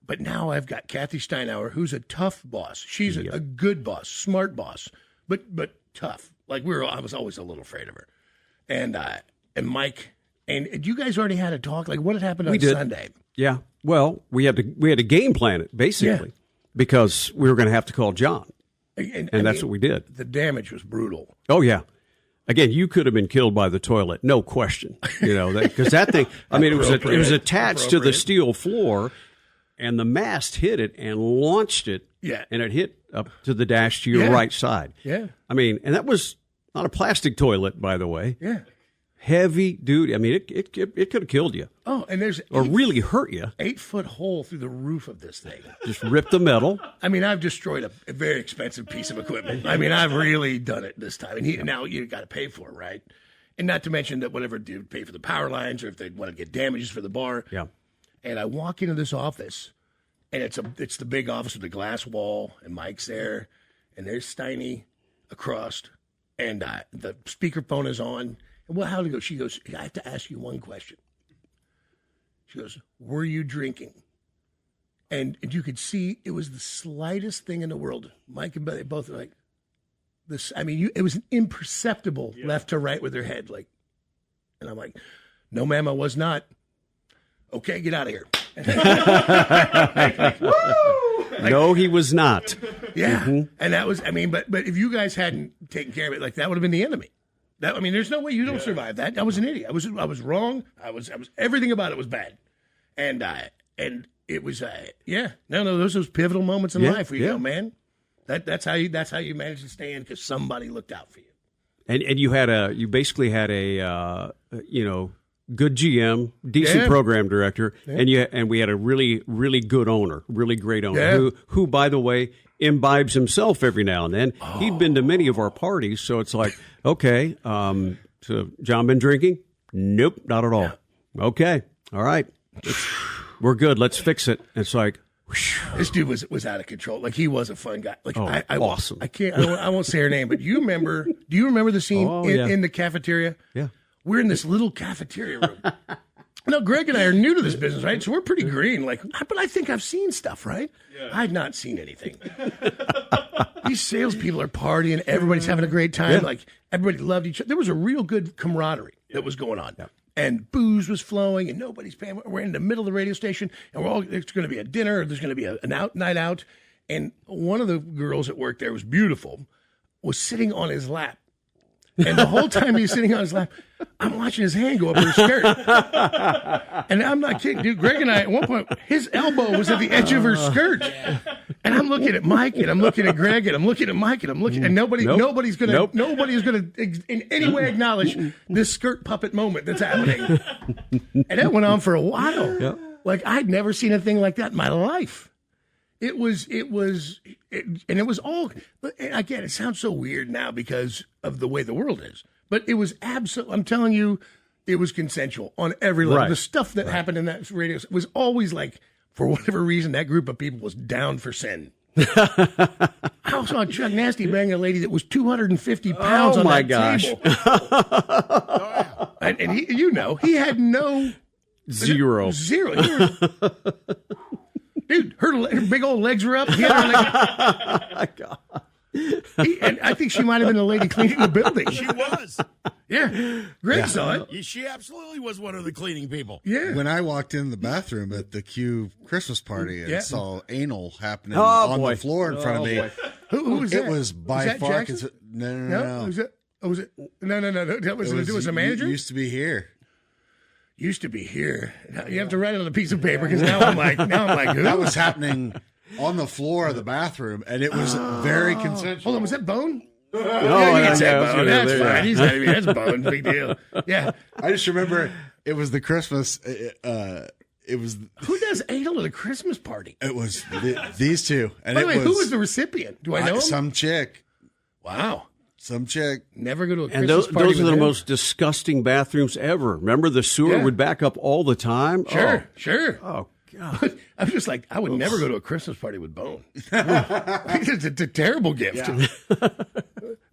but now I've got Kathy Steinauer, who's a tough boss. She's a good boss, smart boss, but tough. Like I was always a little afraid of her. And Mike, and you guys already had a talk. Like what had happened on Sunday?
Yeah. Well, we had to game plan it basically because we were going to have to call John. And that's what we did.
The damage was brutal.
Oh, yeah. Again, you could have been killed by the toilet, no question. Because that thing, I mean, it was attached to the steel floor, and the mast hit it and launched it.
Yeah.
And it hit up to the dash to your right side.
Yeah.
I mean, and that was not a plastic toilet, by the way.
Yeah.
Heavy duty. I mean, it could have killed you.
Oh, and there's
really hurt you.
8-foot hole through the roof of this thing.
Just ripped the metal.
I mean, I've destroyed a very expensive piece of equipment. I mean, I've really done it this time. And now you got to pay for it, right? And not to mention that whatever they pay for the power lines or if they want to get damages for the bar.
Yeah.
And I walk into this office, and it's the big office with the glass wall, and Mike's there, and there's Steiny across, and the speakerphone is on. And well, how to go? She goes, I have to ask you one question. She goes, were you drinking? And you could see it was the slightest thing in the world. Mike and Betty both are like, this. I mean, it was an imperceptible left to right with her head. Like, and I'm like, no, ma'am, I was not. Okay, get out of here.
No, he was not.
Yeah. Mm-hmm. And that was, I mean, but if you guys hadn't taken care of it, like that would have been the enemy. I mean, there's no way you don't survive that. I was an idiot. I was wrong. I was everything about it was bad. And it was those pivotal moments in life where you go, man, that's how you manage to stay in because somebody looked out for you.
And you basically had a good GM, decent program director, and we had a really, really good owner, really great owner who by the way imbibes himself every now and then. He'd been to many of our parties, so it's like, okay, so John been drinking? Nope, not at all. Yeah. Okay, all right, we're good. Let's fix it. It's like.
This dude was out of control. Like he was a fun guy. Like
awesome.
I won't say her name, but do you remember the scene in the cafeteria?
Yeah.
We're in this little cafeteria room. Now, Greg and I are new to this business, right? So we're pretty green. Like, but I think I've seen stuff, right? Yeah. I've not seen anything. These salespeople are partying. Everybody's having a great time. Yeah. Like, everybody loved each other. There was a real good camaraderie that was going on. Yeah. And booze was flowing, and nobody's paying. We're in the middle of the radio station, and there's going to be a dinner, or there's going to be a night out. And one of the girls at work there was beautiful, was sitting on his lap. And the whole time he's sitting on his lap, I'm watching his hand go up her skirt. And I'm not kidding, dude. Greg and I, at one point, his elbow was at the edge of her skirt. And I'm looking at Mike, and I'm looking at Greg, and I'm looking at Mike, and I'm looking, and nobody's gonna in any way acknowledge this skirt puppet moment that's happening. And that went on for a while. Yep. Like I'd never seen a thing like that in my life. It was all, again, it sounds so weird now because of the way the world is, but it was I'm telling you, it was consensual on every level. Right. The stuff that happened in that radio was always like, for whatever reason, that group of people was down for sin. I saw Chuck Nasty bang a lady that was 250 pounds on that table. And he had no...
Zero.
Dude, her big old legs were up. And I think she might have been the lady cleaning the building.
She was.
Yeah. Greg saw it.
She absolutely was one of the cleaning people.
Yeah.
When I walked in the bathroom at the Q Christmas party and saw anal happening on the floor in front of me.
Who was that?
It was by far. No.
Was it? No. That was it was a manager?
Used to be here.
Used to be here. You have to write it on a piece of paper because now I'm like, who?
That was happening on the floor of the bathroom, and it was very consensual.
Hold on, was that Bone?
You
can say Bone. That's fine. He's not even. That's Bone. Big deal. Yeah.
I just remember it was the Christmas. It was.
Who does anal at a Christmas party?
It was these two. And
by the way, who was the recipient? Do I know him?
Some chick.
Wow.
Some chick.
Never go to a
and
Christmas party.
Those are the most disgusting bathrooms ever. Remember, the sewer would back up all the time?
Sure.
Oh, God.
I'm just like, I would never go to a Christmas party with Bone. It's a terrible gift. Yeah.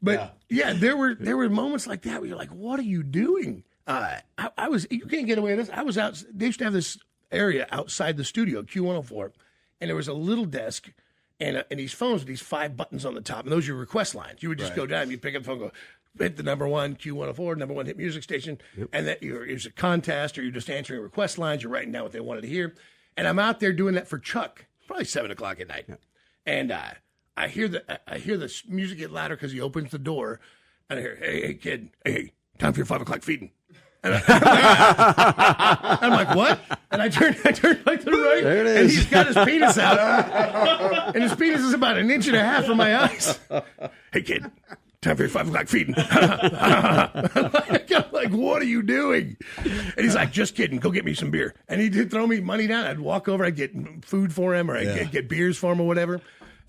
But, there were moments like that where you're like, what are you doing? You can't get away with this. I was out. They used to have this area outside the studio, Q104, and there was a little desk. And these phones with these 5 buttons on the top, and those are your request lines. You would just go down, you pick up the phone, go hit the number 1 Q104, number 1 hit music station, and that it's a contest, or you're just answering request lines. You're writing down what they wanted to hear. And I'm out there doing that for Chuck, probably 7:00 at night, and I hear the music get louder because he opens the door, and I hear, hey, kid, hey, time for your 5 o'clock feeding. And I'm like, what? And I turn like to the right,
There it is.
and he's got his penis out, and his penis is about 1.5 inches from my eyes. Hey, kid, time for your 5 o'clock feeding. I'm like, what are you doing? And he's like, just kidding. Go get me some beer. And he'd throw me money down. I'd walk over. I'd get food for him, or I'd get beers for him, or whatever.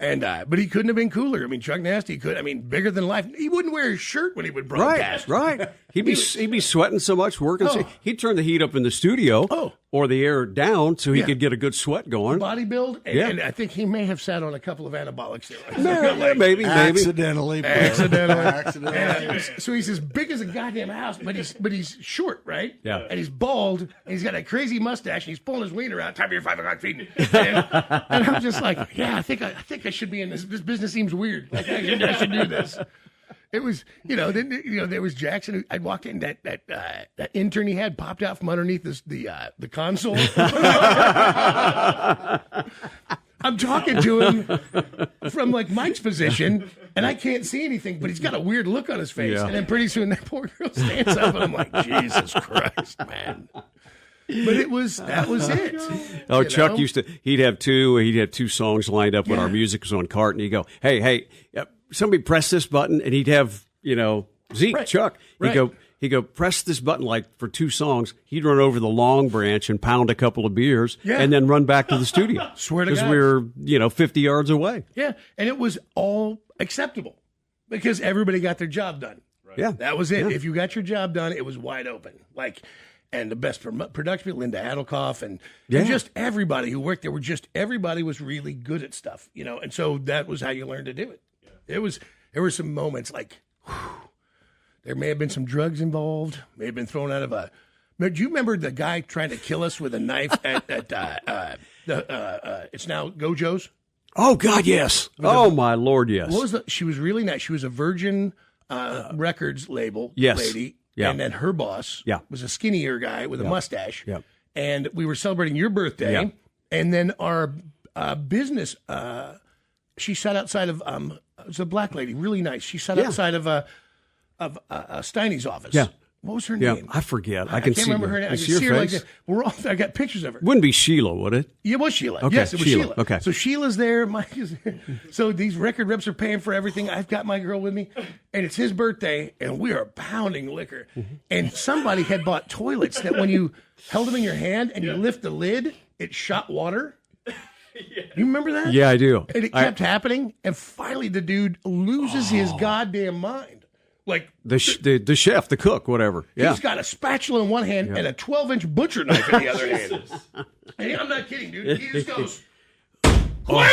And but he couldn't have been cooler. I mean, Chuck Nasty could. I mean, bigger than life. He wouldn't wear his shirt when he would broadcast.
Right. He'd be sweating so much working.
Oh.
He'd turn the heat up in the studio or the air down so he could get a good sweat going.
Body build. And I think he may have sat on a couple of anabolic steroids.
Maybe.
Accidentally.
And, so he's as big as a goddamn house, but he's short, right?
Yeah.
And he's bald, and he's got a crazy mustache, and he's pulling his wiener out. Time for your 5 o'clock feeding. And I'm just like, yeah, I think I should be in this. This business seems weird. Like I should do this. It was, then there was Jackson. I'd walk in, that intern he had popped out from underneath the console. I'm talking to him from like Mike's position, and I can't see anything, but he's got a weird look on his face.
Yeah.
And then pretty soon that poor girl stands up, and I'm like, Jesus Christ, man. But that was it.
Oh,
you
Chuck
know?
he'd have two songs lined up when our music was on cart, and he'd go, hey, somebody press this button, and he'd have, Zeke,
Right.
Chuck,
Right.
he'd go, press this button like for 2 songs. He'd run over the Long Branch and pound a couple of beers and then run back to the studio.
Swear to
Because
God.
we were, 50 yards away.
Yeah, and it was all acceptable because everybody got their job done.
Right. Yeah.
That was it.
Yeah.
If you got your job done, it was wide open. And the best production people, Linda Adelkoff, and just everybody who worked there everybody was really good at stuff, and so that was how you learned to do it. Yeah. There were some moments like, there may have been some drugs involved, may have been thrown out of a. Do you remember the guy trying to kill us with a knife at it's now Gojo's?
Oh, God, yes. Oh, my Lord, yes.
What was she was really nice. She was a Virgin Records label lady.
Yeah.
And then her boss was a skinnier guy with a mustache.
Yeah.
And we were celebrating your birthday.
Yeah.
And then our business, she sat outside of, it was a black lady, really nice. She sat outside of Steiny's office.
Yeah.
What was her
Yeah,
name?
I forget. I
can't
can see
remember her name. I
see
can
your
see her like
face.
that. We're all. I got pictures of her.
Wouldn't be Sheila, would it?
Yeah, it was Sheila.
Okay,
Yes, it was Sheila.
Okay.
So Sheila's there. Mike is there. So these record reps are paying for everything. I've got my girl with me, and it's his birthday, and we are pounding liquor. And somebody had bought toilets that when you held them in your hand and you lift the lid, it shot water. You remember that?
Yeah, I do.
And it kept happening, and finally the dude loses his goddamn mind. Like
The chef, the cook, whatever. Yeah.
he's got a spatula in one hand and a 12-inch butcher knife in the other hand. And I'm not kidding, dude. He just goes, quiet!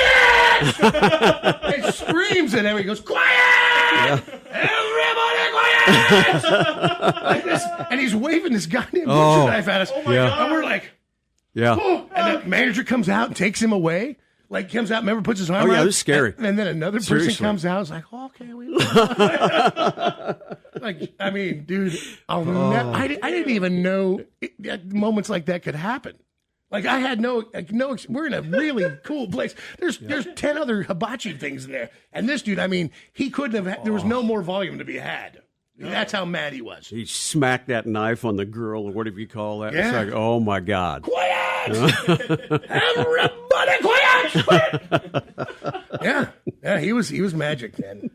And screams at him. He goes, quiet! Everybody quiet! Like this. And he's waving this goddamn butcher knife at us.
Yeah.
And we're like,
Yeah.
oh. And the manager comes out and takes him away. Like, comes out, remember, puts his arm
Oh, yeah,
around.
it was scary.
And then another person
Seriously.
comes out. It's like, okay, we like, I mean, dude, I didn't even know moments like that could happen. Like, I had no, we're in a really cool place. There's 10 other hibachi things in there. And this dude, I mean, he couldn't have, there was no more volume to be had. That's how mad he was.
He smacked that knife on the grill, or whatever you call that.
Yeah.
It's like, oh, my God.
Quiet! Everybody quiet! Yeah, he was magic, man.